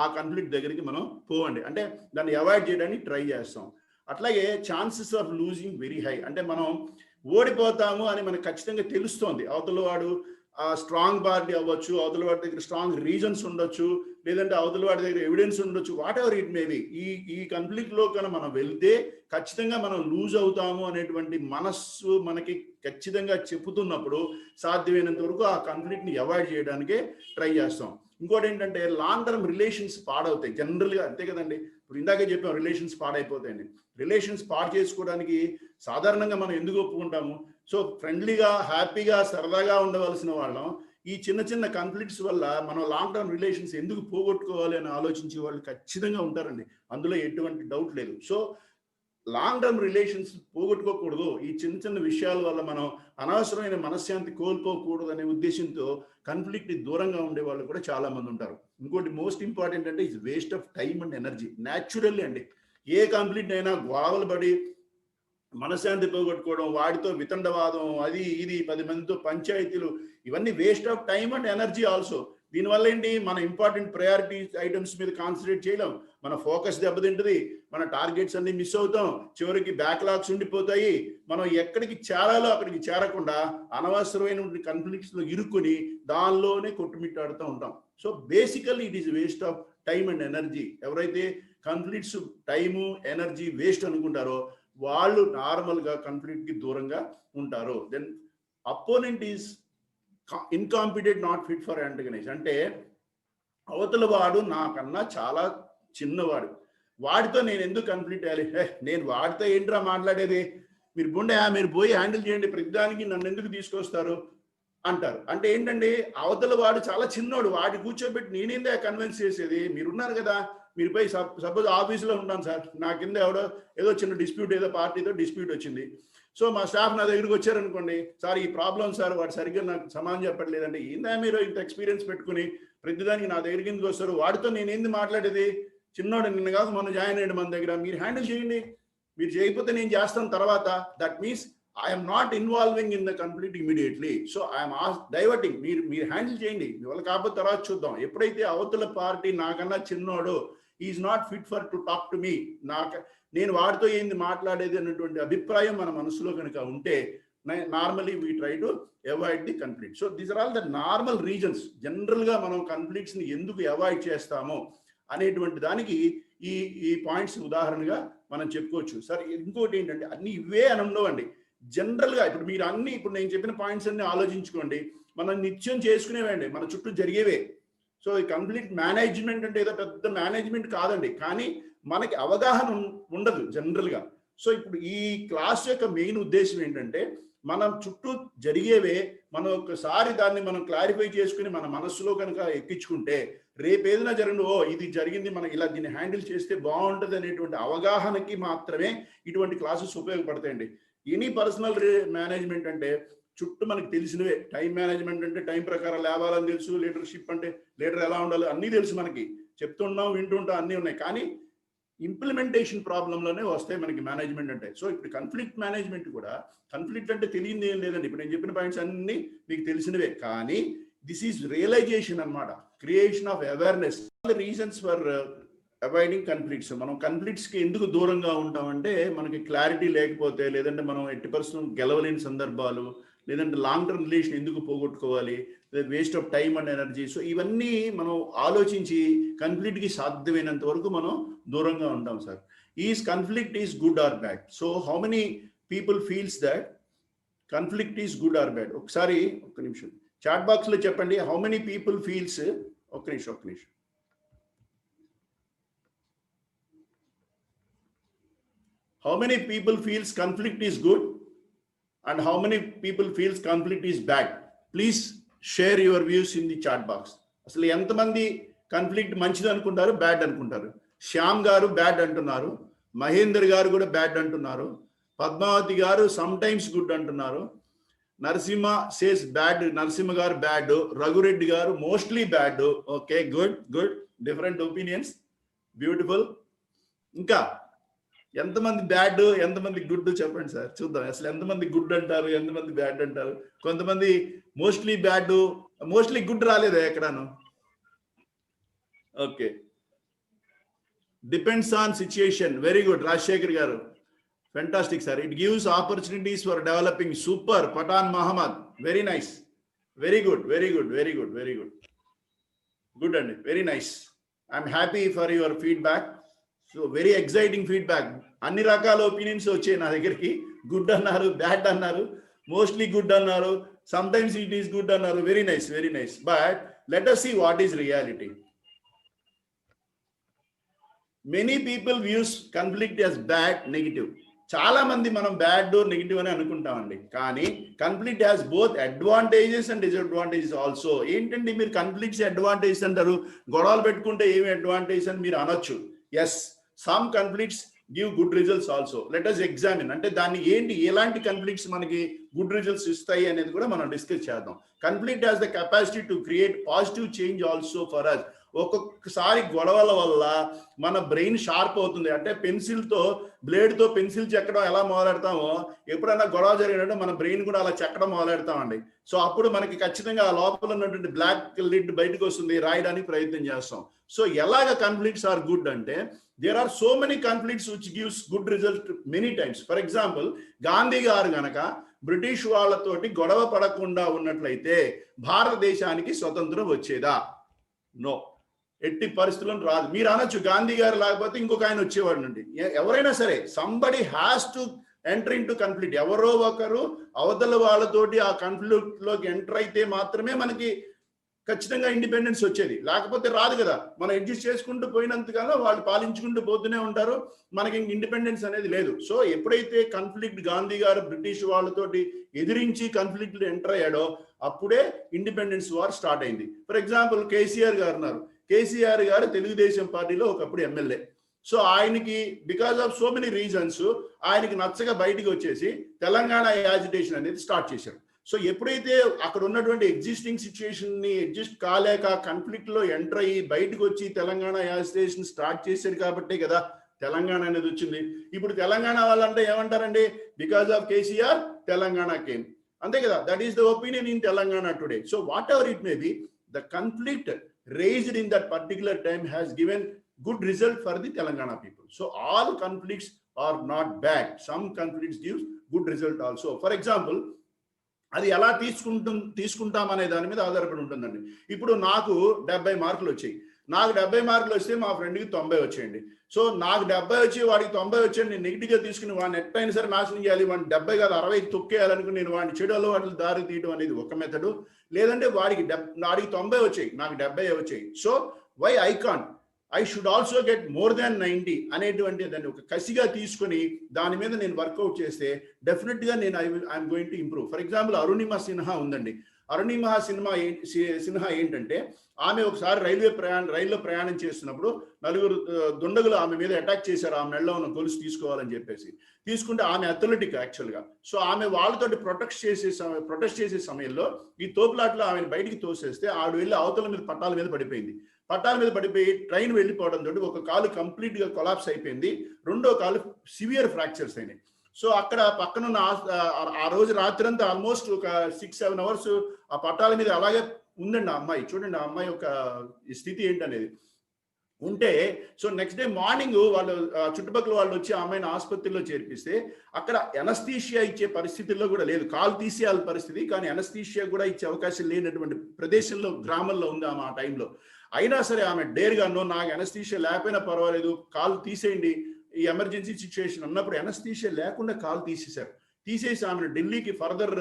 ఆ కన్ఫ్లిక్ట్ దగ్గరికి మనం పోవండి, అంటే దాన్ని అవాయిడ్ చేయడానికి ట్రై చేస్తాం. అట్లాగే chances of losing very high, అంటే మనం ఓడిపోతాము అని మనకు ఖచ్చితంగా తెలుస్తోంది. అవతల వాడు స్ట్రాంగ్ పార్టీ అవ్వచ్చు, అవతల వాడి దగ్గర స్ట్రాంగ్ రీజన్స్ ఉండొచ్చు, లేదంటే అవతల వాడి దగ్గర ఎవిడెన్స్ ఉండొచ్చు, what ever it may be. ఈ కన్ఫ్లిక్ట్ లో కనుక మనం వెళ్తే ఖచ్చితంగా మనం లూజ్ అవుతాము అనేటువంటి మనస్సు మనకి ఖచ్చితంగా చెప్పుతున్నప్పుడు సాధ్యమైనంత వరకు ఆ కన్ఫ్లిక్ట్ ని అవాయిడ్ చేయడానికే ట్రై చేస్తాం. ఇంకోటి ఏంటంటే లాంగ్ టర్మ్ రిలేషన్స్ పాడవుతాయి జనరల్గా, అంతే కదండి. ఇప్పుడు ఇందాకే చెప్పాం రిలేషన్స్ పాడైపోతాయండి. రిలేషన్స్ పాడు చేసుకోవడానికి సాధారణంగా మనం ఎందుకు ఒప్పుకుంటాము? సో ఫ్రెండ్లీగా, హ్యాపీగా, సరదాగా ఉండవలసిన వాళ్ళం ఈ చిన్న చిన్న కాన్ఫ్లిక్ట్స్ వల్ల మనం లాంగ్ టర్మ్ రిలేషన్స్ ఎందుకు పోగొట్టుకోవాలి అని ఆలోచించే వాళ్ళు ఖచ్చితంగా ఉంటారండి, అందులో ఎటువంటి డౌట్ లేదు. సో లాంగ్ టర్మ్ రిలేషన్స్ పోగొట్టుకోకూడదు, ఈ చిన్న చిన్న విషయాల వల్ల మనం అనవసరమైన మనశ్శాంతి కోల్పోకూడదు అనే ఉద్దేశంతో కన్ఫ్లిక్ట్ దూరంగా ఉండే వాళ్ళు కూడా చాలా మంది ఉంటారు. ఇంకోటి మోస్ట్ ఇంపార్టెంట్ అంటే it's waste of time and energy. Naturally అండి, ఏ కాన్ఫ్లిక్ట్ అయినా గొడవలు పడి మనశ్శాంతి పోగొట్టుకోవడం, వాడితో వితండవాదం, అది ఇది 10 మందితో పంచాయతీలు, ఇవన్నీ waste of time and energy also. దీనివల్ల ఏంటి, మన ఇంపార్టెంట్ ప్రయారిటీ ఐటమ్స్ మీద కాన్సన్ట్రేట్ చేయలేం, మన ఫోకస్ దెబ్బతింటుంది, మన టార్గెట్స్ అన్ని మిస్ అవుతాం, చివరికి బ్యాక్లాగ్స్ ఉండిపోతాయి, మనం ఎక్కడికి చేరాలో అక్కడికి చేరకుండా అనవసరమైన కన్ఫ్లిక్ట్స్ లో ఇరుక్కుని దానిలోనే కొట్టుమిట్టాడుతూ ఉంటాం. So basically it is waste of time and energy. ఎవరైతే కన్ఫ్లిక్ట్స్ టైము ఎనర్జీ వేస్ట్ అనుకుంటారో వాళ్ళు నార్మల్గా కన్ఫ్లిక్ట్కి దూరంగా ఉంటారు. Then opponent is incompetent, not fit for antagonize, అంటే అవతల వాడు నాకన్నా చాలా చిన్నవాడు, వాడితో నేను ఎందుకు కన్ఫ్లిక్ట్ అయ్యాలి, నేను వాడితో ఏంట్రా మాట్లాడేది, మీరు పోయి హ్యాండిల్ చేయండి, ప్రతిదానికి నన్ను ఎందుకు తీసుకొస్తారు అంటారు. అంటే ఏంటండి, అవతల వాడు చాలా చిన్నోడు, వాడి కూర్చోబెట్టి నేనేందే కన్విన్స్ చేసేది, మీరున్నారు కదా, మీరు పోయి సపోజ్ ఆఫీస్లో ఉంటాను సార్, నా కింద ఏదో చిన్న డిస్ప్యూట్, ఏదో పార్టీతో డిస్ప్యూట్ వచ్చింది. సో మా స్టాఫ్ నా దగ్గరికి వచ్చారనుకోండి, సార్ ఈ ప్రాబ్లం సార్, వాడు సరిగ్గా నాకు సమాధానం చెప్పట్లేదంటే, ఏందా మీరు ఇంత ఎక్స్పీరియన్స్ పెట్టుకుని ప్రతిదానికి నా దగ్గరికి ఎందుకు వస్తారు, వాడితో నేను ఏంది మాట్లాడేది, చిన్నోడు, నిన్న కాదు మొన్న జాయిన్ అయ్యాడు మన దగ్గర, మీరు హ్యాండిల్ చేయండి, మీరు చేయకపోతే నేను చేస్తాను తర్వాత. That means I'm not involving in the conflict immediately. So I'm diverting, మీరు హ్యాండిల్ చేయండి, ఇవాళ కాకపోతే తర్వాత చూద్దాం. ఎప్పుడైతే అవతల పార్టీ నాకన్నా చిన్నోడు is not fit for to talk to me, నేను వాడితో ఏంది మాట్లాడేది అన్నటువంటి అభిప్రాయం మన మనసులో కనుక ఉంటే normally we try to avoid the conflict. So these are all the normal reasons. జనరల్గా మనం కన్ఫ్లిక్ట్స్ ని ఎందుకు అవాయిడ్ చేస్తామో అనేటువంటి దానికి ఈ పాయింట్స్ ఉదాహరణగా మనం చెప్పుకోవచ్చు. సార్ ఇంకోటి ఏంటంటే, అన్ని ఇవే అని ఉండవండి. జనరల్గా ఇప్పుడు నేను చెప్పిన పాయింట్స్ అన్ని ఆలోచించుకోండి, మనం నిత్యం చేసుకునేవండి, మన చుట్టూ జరిగేవే. సో ఈ కన్ఫ్లిక్ట్ మేనేజ్మెంట్ అంటే ఏదో పెద్ద మేనేజ్మెంట్ కాదండి, కానీ మనకి అవగాహన ఉండదు జనరల్గా. సో ఇప్పుడు ఈ క్లాస్ యొక్క మెయిన్ ఉద్దేశం ఏంటంటే, మనం చుట్టూ జరిగేవే మనం ఒకసారి దాన్ని మనం క్లారిఫై చేసుకుని మన మనస్సులో కనుక ఎక్కించుకుంటే, రేపేదైనా జరగదు, ఇది జరిగింది, మనం ఇలా దీన్ని హ్యాండిల్ చేస్తే బాగుంటుంది అనేటువంటి అవగాహనకి మాత్రమే ఇటువంటి క్లాసెస్ ఉపయోగపడతాయండి. ఎనీ పర్సనల్ మేనేజ్మెంట్ అంటే చుట్టూ మనకి తెలిసినవే. టైం మేనేజ్మెంట్ అంటే టైం ప్రకారం లేవాలని తెలుసు, లీడర్షిప్ అంటే లీడర్ ఎలా ఉండాలి అన్నీ తెలుసు, మనకి చెప్తున్నాం, వింటుంటాం, అన్నీ ఉన్నాయి. కానీ ఇంప్లిమెంటేషన్ ప్రాబ్లంలోనే వస్తాయి మనకి మేనేజ్మెంట్ అంటే. సో ఇప్పుడు కన్ఫ్లిక్ట్ మేనేజ్మెంట్ కూడా, కన్ఫ్లిక్ట్ అంటే తెలియదు ఏం లేదండి, ఇప్పుడు నేను చెప్పిన పాయింట్స్ అన్ని మీకు తెలిసినవే, కానీ దిస్ ఈజ్ రియలైజేషన్ అన్నమాట, creation of awareness. Reasons for avoiding conflicts. మనం కన్ఫ్లిక్ట్స్కి ఎందుకు దూరంగా ఉంటామంటే, మనకి క్లారిటీ లేకపోతే, లేదంటే మనం ఎట్టి పరిస్థితుల్లో గెలవలేని సందర్భాలు, లేదంటే లాంగ్ టర్మ్ రిలేషన్ ఎందుకు పోగొట్టుకోవాలి, waste of time and energy. So ఇవన్నీ మనం ఆలోచించి కన్ఫ్లిక్ట్కి సాధ్యమైనంత వరకు మనం దూరంగా ఉంటాం. Sir, is conflict is good or bad? So how many people feels that conflict is good or bad? ఒకసారి ఒక్క నిమిషం చాట్ బాక్స్లో చెప్పండి, హౌ మెనీ పీపుల్ ఫీల్స్. ఒక్క నిమిషం. How many people feels conflict is good and how many people feels conflict is bad? Please share your views in the chat box. అసలు ఎంతమంది conflict మంచిది అనుకుంటారు, బ్యాడ్ అనుకుంటారు? శ్యామ్ గారు బ్యాడ్ అంటున్నారు, మహేందర్ గారు కూడా బ్యాడ్ అంటున్నారు, పద్మావతి గారు సమ్ టైమ్స్ గుడ్ అంటున్నారు, నరసింహ సేస్ బ్యాడ్, నరసింహ గారు బ్యాడ్, రఘురెడ్డి గారు mostly bad. Okay, good good, different opinions, beautiful. ఇంకా ఎంతమంది బ్యాడ్, ఎంతమంది గుడ్ చెప్పండి సార్, చూద్దాం. అసలు ఎంతమంది గుడ్ అంటారు, ఎంతమంది బ్యాడ్ అంటారు? కొంతమంది మోస్ట్లీ బ్యాడ్, మోస్ట్లీ గుడ్ రాలేదా ఎక్కడాను? Okay, depends on situation. Very good Rajasekhar garu, fantastic sir. It gives opportunities for developing. Super Pathan Mohammed, very nice, very good, very good, very good, very good, good అండి, very nice. I'm happy for your feedback. So very exciting feedback. అన్ని రకాల opinions వచ్చాయి నా దగ్గరికి. Good అన్నారు, bad అన్నారు, mostly good అన్నారు, sometimes it is good అన్నారు. Very nice, very nice. But let us see what is reality. Many people views conflict as bad, negative. చాలా మంది మనం బ్యాడ్ నెగిటివ్ అని అనుకుంటామండి, కానీ conflict has both advantages and disadvantages also. ఏంటండి మీరు conflicts advantages అంటారు, గొడవలు పెట్టుకుంటే ఏమి అడ్వాంటేజ్ అని మీరు అనొచ్చు. Yes, some conflicts give good results also. Let us examine, అంటే దాన్ని ఏంటి, ఎలాంటి కాన్ఫ్లిక్ట్స్ మనకి గుడ్ రిజల్ట్స్ ఇస్తాయి అనేది కూడా మనం డిస్కస్ చేద్దాం. Conflict has the capacity to create positive change also for us. ఒక్కొక్కసారి గొడవల వల్ల మన బ్రెయిన్ షార్ప్ అవుతుంది. అంటే పెన్సిల్తో, బ్లేడ్తో పెన్సిల్ చెక్కడం ఎలా మొదలెడతామో, ఎప్పుడైనా గొడవ జరిగినట్టు మన బ్రెయిన్ కూడా అలా చెక్కడం మొదలెడతామండి. సో అప్పుడు మనకి ఖచ్చితంగా ఆ లోపల ఉన్నటువంటి బ్లాక్ లిడ్ బయటకు వస్తుంది, రాయడానికి ప్రయత్నం చేస్తాం. సో ఎలాగ కాన్ఫ్లిక్ట్స్ ఆర్ గుడ్ అంటే, there are so many conflicts which gives good result many times. For example, Gandhi garu గనక బ్రిటిష్ వాళ్ళతోటి గొడవ పడకుండా ఉన్నట్లయితే భారతదేశానికి స్వతంత్రం వచ్చేదా? నో, ఎట్టి పరిస్థితులను రాదు. మీరు అనొచ్చు గాంధీ గారు లేకపోతే ఇంకొక ఆయన వచ్చేవాడు అండి. ఎవరైనా సరే, somebody has to enter in to conflict. ఎవరో ఒకరు అవతల వాళ్ళతోటి ఆ కాన్ఫ్లిక్ట్ లోకి ఎంటర్ అయితే మాత్రమే మనకి ఖచ్చితంగా ఇండిపెండెన్స్ వచ్చేది, లేకపోతే రాదు కదా. మనం అడ్జస్ట్ చేసుకుంటూ పోయినంతకాలం వాళ్ళు పాలించుకుంటూ పోతూనే ఉంటారు, మనకి ఇండిపెండెన్స్ అనేది లేదు. సో ఎప్పుడైతే కాన్ఫ్లిక్ట్ గాంధీ గారు బ్రిటిష్ వాళ్ళతోటి ఎదిరించి కాన్ఫ్లిక్ట్ ఎంటర్ అయ్యాడో అప్పుడే ఇండిపెండెన్స్ వార్ స్టార్ట్ అయింది. ఫర్ ఎగ్జాంపుల్ కేసీఆర్ గారు ఉన్నారు. కేసీఆర్ గారు తెలుగుదేశం పార్టీలో ఒకప్పుడు ఎమ్మెల్యే. సో ఆయనకి because of so many reasons ఆయనకి నచ్చగా బయటికి వచ్చేసి తెలంగాణ యాజిటేషన్ అనేది స్టార్ట్ చేశారు. సో ఎప్పుడైతే అక్కడ ఉన్నటువంటి ఎగ్జిస్టింగ్ సిచ్యుయేషన్ ని అడ్జస్ట్ కాలేక కాన్ఫ్లిక్ట్ లో ఎంటర్ అయ్యి బయటకు వచ్చి తెలంగాణ యాజిటేషన్ స్టార్ట్ చేశారు కాబట్టే కదా తెలంగాణ అనేది వచ్చింది. ఇప్పుడు తెలంగాణ వాళ్ళంటే ఏమంటారండి, because of KCR Telangana came, అంతే కదా. That is the opinion in Telangana today. So what ever it may be, the conflict raised in that particular time has given good result for the Telangana people. So all conflicts are not bad. Some conflicts gives good result also. For example, అది ఎలా తీసుకుంటాం అనే దాని మీద ఆధారపడి ఉంటుందండి. ఇప్పుడు నాకు 70 మార్కులు వచ్చాయి. నాకు 70 మార్కులు వస్తే మా ఫ్రెండ్కి 90 వచ్చేయండి. సో నాకు 70 వచ్చి వాడికి 90 వచ్చాయండి, నేను నెగిటివ్గా తీసుకుని వాడిని ఎట్టయినా సరే నాశనం చేయాలి, వాడిని 70 కాదు 60 తొక్కేయాలనుకుని నేను వాడిని చెడులో వాటిని దారి తీయడం అనేది ఒక మెథడు. లేదంటే వాడికి 90 వచ్చాయి, నాకు 70 వచ్చాయి. So why I can't, I should also get more than 90 అనేటువంటి దాన్ని ఒక కసిగా తీసుకొని దాని మీద నేను వర్కౌట్ చేస్తే డెఫినెట్గా నేను I'm going to improve. For example Arunima Sinha ఉందండి. అరుణిమ సిన్హా ఏంటంటే, ఆమె ఒకసారి రైల్లో ప్రయాణం చేస్తున్నప్పుడు నలుగురు దుండగులు ఆమె మీద అటాక్ చేశారు, ఆమె మెడలో ఉన్న గొలుసు తీసుకోవాలని చెప్పేసి. తీసుకుంటే ఆమె అథ్లెటిక్ యాక్చువల్గా. సో ఆమె వాళ్ళతోటి ప్రొటెస్ట్ చేసే సమయంలో ఈ తోపులాట్లో ఆమెను బయటికి తోసేస్తే ఆవిడ వెళ్ళి అవతల మీద పట్టాల మీద పడిపోయింది. పట్టాల మీద పడిపోయి ట్రైన్ వెళ్ళిపోవడంతో ఒక కాలు కంప్లీట్ గా కొలాప్స్ అయిపోయింది, రెండో కాలు సివియర్ ఫ్రాక్చర్స్ అయినాయి. సో అక్కడ పక్కనున్న ఆ రోజు రాత్రి అంతా ఆల్మోస్ట్ ఒక 6-7 అవర్స్ ఆ పట్టాల మీద అలాగే ఉందండి ఆ అమ్మాయి. చూడండి ఆ అమ్మాయి యొక్క స్థితి ఏంటనేది ఉంటే. సో నెక్స్ట్ డే మార్నింగ్ వాళ్ళు చుట్టుపక్కల వాళ్ళు వచ్చి ఆ అమ్మాయిని ఆసుపత్రిలో చేర్పిస్తే అక్కడ ఎనస్థీషియా ఇచ్చే పరిస్థితుల్లో కూడా లేదు, కాలు తీసేయాలి పరిస్థితి, కానీ ఎనస్థీషియా కూడా ఇచ్చే అవకాశం లేనటువంటి ప్రదేశంలో గ్రామంలో ఉంది ఆమె ఆ టైంలో. అయినా సరే ఆమె డేర్గా, నాకు ఎనస్థీషియా లేకపోయినా పర్వాలేదు, కాలు తీసేయండి, ఈ ఎమర్జెన్సీ సిచ్యువేషన్ అన్నప్పుడు ఎనస్థీషియా లేకుండా కాలు తీసేశారు. తీసేసి ఆమెను ఢిల్లీకి ఫర్దర్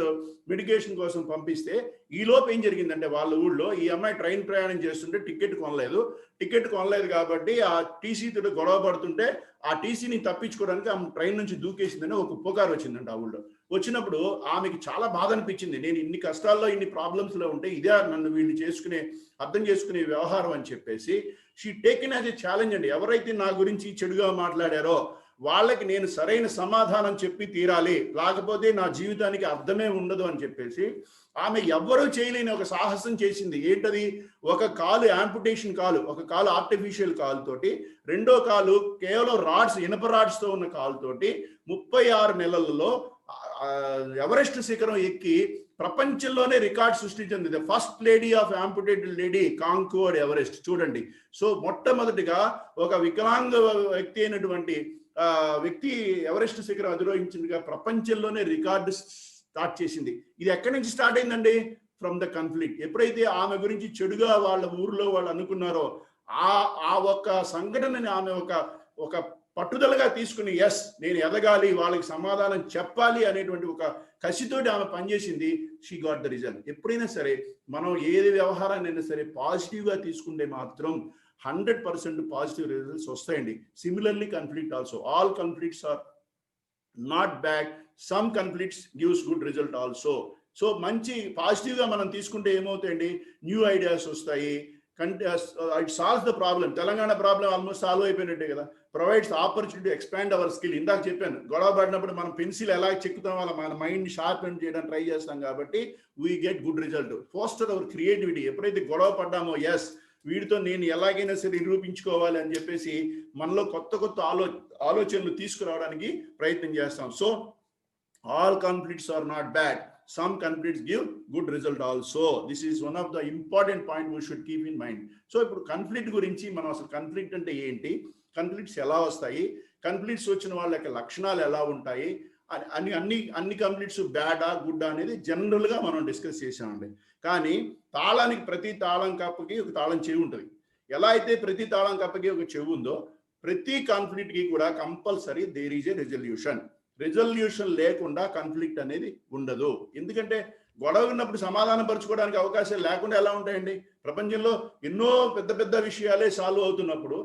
మెడికేషన్ కోసం పంపిస్తే ఈ లోపు ఏం జరిగిందంటే వాళ్ళ ఊళ్ళో ఈ అమ్మాయి ట్రైన్ ప్రయాణం చేస్తుంటే టికెట్ కొనలేదు కాబట్టి ఆ టీసీతో గొడవ పడుతుంటే ఆ టీసీని తప్పించుకోవడానికి ఆమె ట్రైన్ నుంచి దూకేసిందని ఒక పుకారు వచ్చిందంట ఆ ఊళ్ళో. వచ్చినప్పుడు ఆమెకి చాలా బాధ అనిపించింది, నేను ఇన్ని కష్టాల్లో ఇన్ని ప్రాబ్లమ్స్లో ఉంటే ఇదే నన్ను వీళ్ళు అర్థం చేసుకునే వ్యవహారం అని చెప్పేసి she taken as a challenge అండి. ఎవరైతే నా గురించి చెడుగా మాట్లాడారో వాళ్ళకి నేను సరైన సమాధానం చెప్పి తీరాలి, లేకపోతే నా జీవితానికి అర్థమే ఉండదు అని చెప్పేసి ఆమె ఎవ్వరూ చేయలేని ఒక సాహసం చేసింది. ఏంటది? ఒక కాలు యాంపుటేషన్ కాలు, ఒక కాలు ఆర్టిఫిషియల్ కాలు తోటి, రెండో కాలు కేవలం ఇనప రాడ్స్ తో ఉన్న కాలు తోటి 36 నెలలలో ఎవరెస్ట్ శిఖరం ఎక్కి ప్రపంచంలోనే రికార్డ్ సృష్టించింది. The first lady of యాంపుటేటెడ్ lady conquered Everest. చూడండి, సో మొట్టమొదటిగా ఒక వికలాంగ వ్యక్తి అయినటువంటి వ్యక్తి ఎవరెస్ట్ శిఖరం అధిరోహించిందిగా ప్రపంచంలోనే రికార్డు స్టార్ట్ చేసింది. ఇది ఎక్కడి నుంచి స్టార్ట్ అయిందండి? From the conflict. ఎప్పుడైతే ఆమె గురించి చెడుగా వాళ్ళ ఊర్లో వాళ్ళు అనుకున్నారో ఆ ఒక్క సంఘటనని ఆమె ఒక పట్టుదలగా తీసుకుని ఎస్ నేను ఎదగాలి, వాళ్ళకి సమాధానం చెప్పాలి అనేటువంటి ఒక కసితోటి ఆమె పనిచేసింది. She got the result. ఎప్పుడైనా సరే మనం ఏది వ్యవహారాన్నైనా సరే పాజిటివ్గా తీసుకుంటే మాత్రం 100% పాజిటివ్ రిజల్ట్స్ వస్తాయండి. Similarly conflict also. All conflicts are not bad, some conflicts gives good result also. So మంచి పాజిటివ్గా మనం తీసుకుంటే ఏమవుతాయండి, న్యూ ఐడియాస్ వస్తాయి. It solves the problem. Telangana problem almost solve అయిపోయినట్టే కదా. Provides opportunity expand our skill. ఇందాక చెప్పాను, గొడవ పడినప్పుడు మనం పెన్సిల్ ఎలా చెక్కుతాం వాళ్ళ మన మైండ్ షార్పెన్ చేయడానికి ట్రై చేస్తాం కాబట్టి we get good result. Foster our creativity. ఎప్పుడైతే గొడవ పడ్డామో ఎస్ వీడితో నేను ఎలాగైనా సరే నిరూపించుకోవాలి అని చెప్పేసి మనలో కొత్త ఆలోచనలు తీసుకురావడానికి ప్రయత్నం చేస్తాం. So all conflicts are not bad, some conflicts give good result also. This is one of the important point we should keep in mind. So ఇప్పుడు కాన్ఫ్లిక్ట్ గురించి మనం అసలు కాన్ఫ్లిక్ట్ అంటే ఏంటి, కాన్ఫ్లిక్ట్స్ ఎలా వస్తాయి, కాన్ఫ్లిక్ట్స్ వచ్చిన వాళ్ళ యొక్క లక్షణాలు ఎలా ఉంటాయి, అన్ని కాన్ఫ్లిక్ట్స్ బ్యాడా గుడ్డా అనేది జనరల్గా మనం డిస్కస్ చేసామండి. కానీ తాళానికి ప్రతి తాళం కప్పకి ఒక తాళం చెవి ఉంటుంది. ఎలా అయితే ప్రతి తాళం కప్పకి ఒక చెవి ఉందో ప్రతి కాన్ఫ్లిక్ట్కి కూడా compulsory there is a resolution లేకుండా కాన్ఫ్లిక్ట్ అనేది ఉండదు. ఎందుకంటే గొడవ ఉన్నప్పుడు సమాధానం పరుచుకోవడానికి అవకాశాలు లేకుండా ఎలా ఉంటాయండి? ప్రపంచంలో ఎన్నో పెద్ద విషయాలే సాల్వ్ అవుతున్నప్పుడు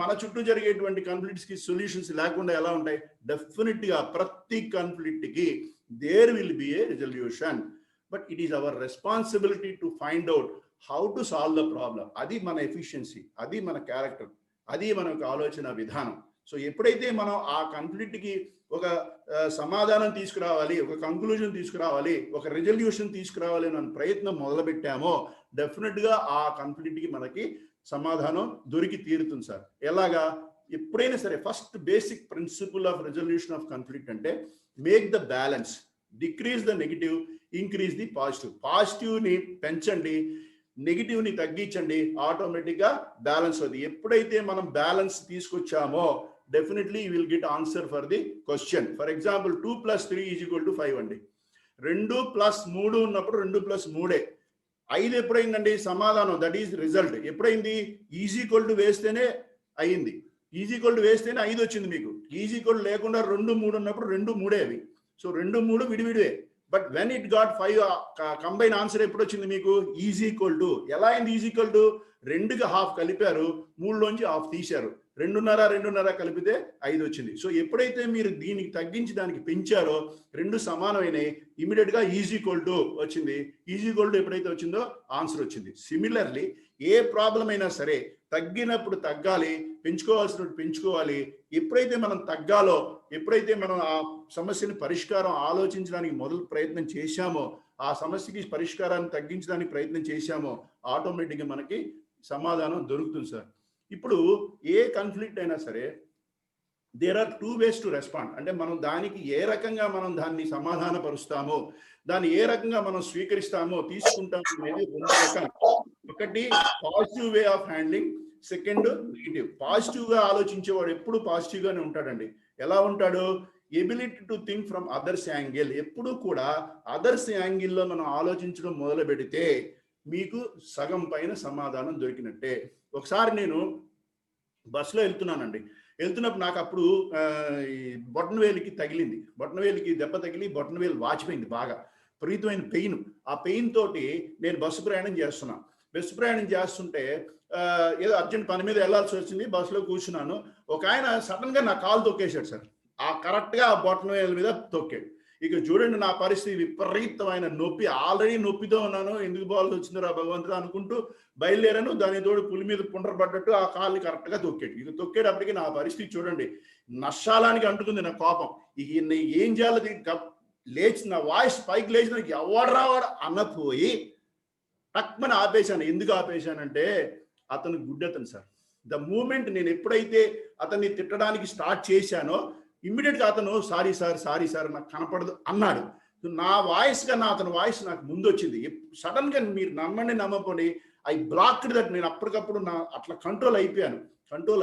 మన చుట్టూ జరిగేటువంటి కాన్ఫ్లిక్ట్స్కి సొల్యూషన్స్ లేకుండా ఎలా ఉంటాయి? డెఫినెట్గా ప్రతి కాన్ఫ్లిక్ట్కి there will be a resolution. But it is our responsibility to find out how to solve the problem. అది మన ఎఫిషియన్సీ, అది మన క్యారెక్టర్, అది మన ఆలోచన విధానం. సో ఎప్పుడైతే మనం ఆ కాన్ఫ్లిక్ట్కి ఒక సమాధానం తీసుకురావాలి, ఒక కంక్లూజన్ తీసుకురావాలి, ఒక రెజల్యూషన్ తీసుకురావాలి అని ప్రయత్నం మొదలుపెట్టామో డెఫినెట్గా ఆ కాన్ఫ్లిక్ట్కి మనకి సమాధానం దొరికి తీరుతుంది సార్. ఎలాగా? ఎప్పుడైనా సరే first basic principle of resolution of conflict అంటే make the balance, decrease the negative, increase the positive. పాజిటివ్ని పెంచండి, నెగిటివ్ని తగ్గించండి, ఆటోమేటిక్గా బ్యాలెన్స్ అవుతుంది. ఎప్పుడైతే మనం బ్యాలెన్స్ తీసుకొచ్చామో definitely you will get answer for the question. For example 2 + 3 = 5 అండి. 2 + 3 ఉన్నప్పుడు 2 + 3. 5 ఎప్పుడైందండి? సమాధానం, దట్ ఈజ్ రిజల్ట్. ఎప్పుడైంది? = వేస్తేనే అయింది. = వేస్తేనే 5 వచ్చింది మీకు. = లేకుండా 2, 3 ఉన్నప్పుడు 2, 3 అవి. సో 2, 3 విడివిడివే. But when it got 5 combine answer ఎప్పుడు వచ్చింది మీకు? = ఎలా అయింది? 2కి ½ కలిపారు, 3లోంచి ½ తీశారు, 2.5 కలిపితే 5 వచ్చింది. సో ఎప్పుడైతే మీరు దీనికి తగ్గించి దానికి పెంచారో 2 సమానమైనవి, ఇమీడియట్ గా = వచ్చింది. ఎప్పుడైతే వచ్చిందో ఆన్సర్ వచ్చింది. సిమిలర్లీ ఏ ప్రాబ్లం అయినా సరే తగ్గినప్పుడు తగ్గాలి, పెంచుకోవాల్సినప్పుడు పెంచుకోవాలి. ఎప్పుడైతే మనం తగ్గాలో, ఎప్పుడైతే మనం ఆ సమస్యని పరిష్కారం ఆలోచించడానికి ప్రయత్నం చేశామో, ఆ సమస్యకి పరిష్కారాన్ని తగ్గించడానికి ప్రయత్నం చేశామో ఆటోమేటిక్గా మనకి సమాధానం దొరుకుతుంది సార్. ఇప్పుడు ఏ కాన్ఫ్లిక్ట్ అయినా సరే there are 2 ways to respond. అంటే మనం దానికి ఏ రకంగా మనం దాన్ని సమాధానపరుస్తామో, దాన్ని ఏ రకంగా మనం స్వీకరిస్తామో, తీసుకుంటామో అనేది 2 రకాలు. ఒకటి positive way of handling, second negative. పాజిటివ్గా ఆలోచించేవాడు ఎప్పుడు పాజిటివ్గానే ఉంటాడండి. ఎలా ఉంటాడు? Ability to think from others angle. ఎప్పుడు కూడా అదర్స్ యాంగిల్లో మనం ఆలోచించడం మొదలు పెడితే మీకు సగం పైన సమాధానం దొరికినట్టే. ఒకసారి నేను బస్సులో వెళ్తున్నానండి. వెళ్తున్నప్పుడు నాకు అప్పుడు ఈ బొటనవేలికి తగిలింది, బొటనవేలికి దెబ్బ తగిలి బొటనవేలు వాచిపోయింది బాగా, విపరీతమైన పెయిన్. ఆ పెయిన్ తోటి నేను బస్సు ప్రయాణం చేస్తున్నా. బస్సు ప్రయాణం చేస్తుంటే ఏదో అర్జెంట్ పని మీద వెళ్ళాల్సి వచ్చింది, బస్సులో కూర్చున్నాను. ఒక ఆయన సడన్ గా నా కాలు తొక్కేశాడు సార్, ఆ కరెక్ట్గా ఆ బొటనవేలు మీద తొక్కాడు. ఇక చూడండి నా పరిస్థితి, విపరీతమైన నొప్పి, ఆల్రెడీ నొప్పితో ఉన్నాను, ఎందుకు బాల్స్ వచ్చిందిరా భగవంతుడు అనుకుంటూ బయలుదేరాను. దాని తోడు పులి మీద పుండ్రపడ్డట్టు ఆ కాళ్ళని కరెక్ట్గా తొక్కాడు. ఇక తొక్కేటప్పటికి నా పరిస్థితి చూడండి, నష్టాలానికి అంటుకుంది నా కోపం. ఇక ఏం చేయాలి, లేచి నా వాయిస్ పైకి లేచి నాకు ఎవడు రావాడు అన్నపోయి టక్మని ఆపేశాను. ఎందుకు ఆపేశానంటే అతను గుడ్డతను సార్. ద మూమెంట్ నేను ఎప్పుడైతే అతన్ని తిట్టడానికి స్టార్ట్ చేశానో ఇమ్మీడియట్గా అతను సారీ సార్ నాకు కనపడదు అన్నాడు. నా వాయిస్ కన్నా అతని వాయిస్ నాకు ముందు వచ్చింది. సడన్ గా మీరు నమ్మండి నమ్మపోండి, ఐ బ్లాక్డ్ దట్. నేను అప్పటికప్పుడు అట్లా కంట్రోల్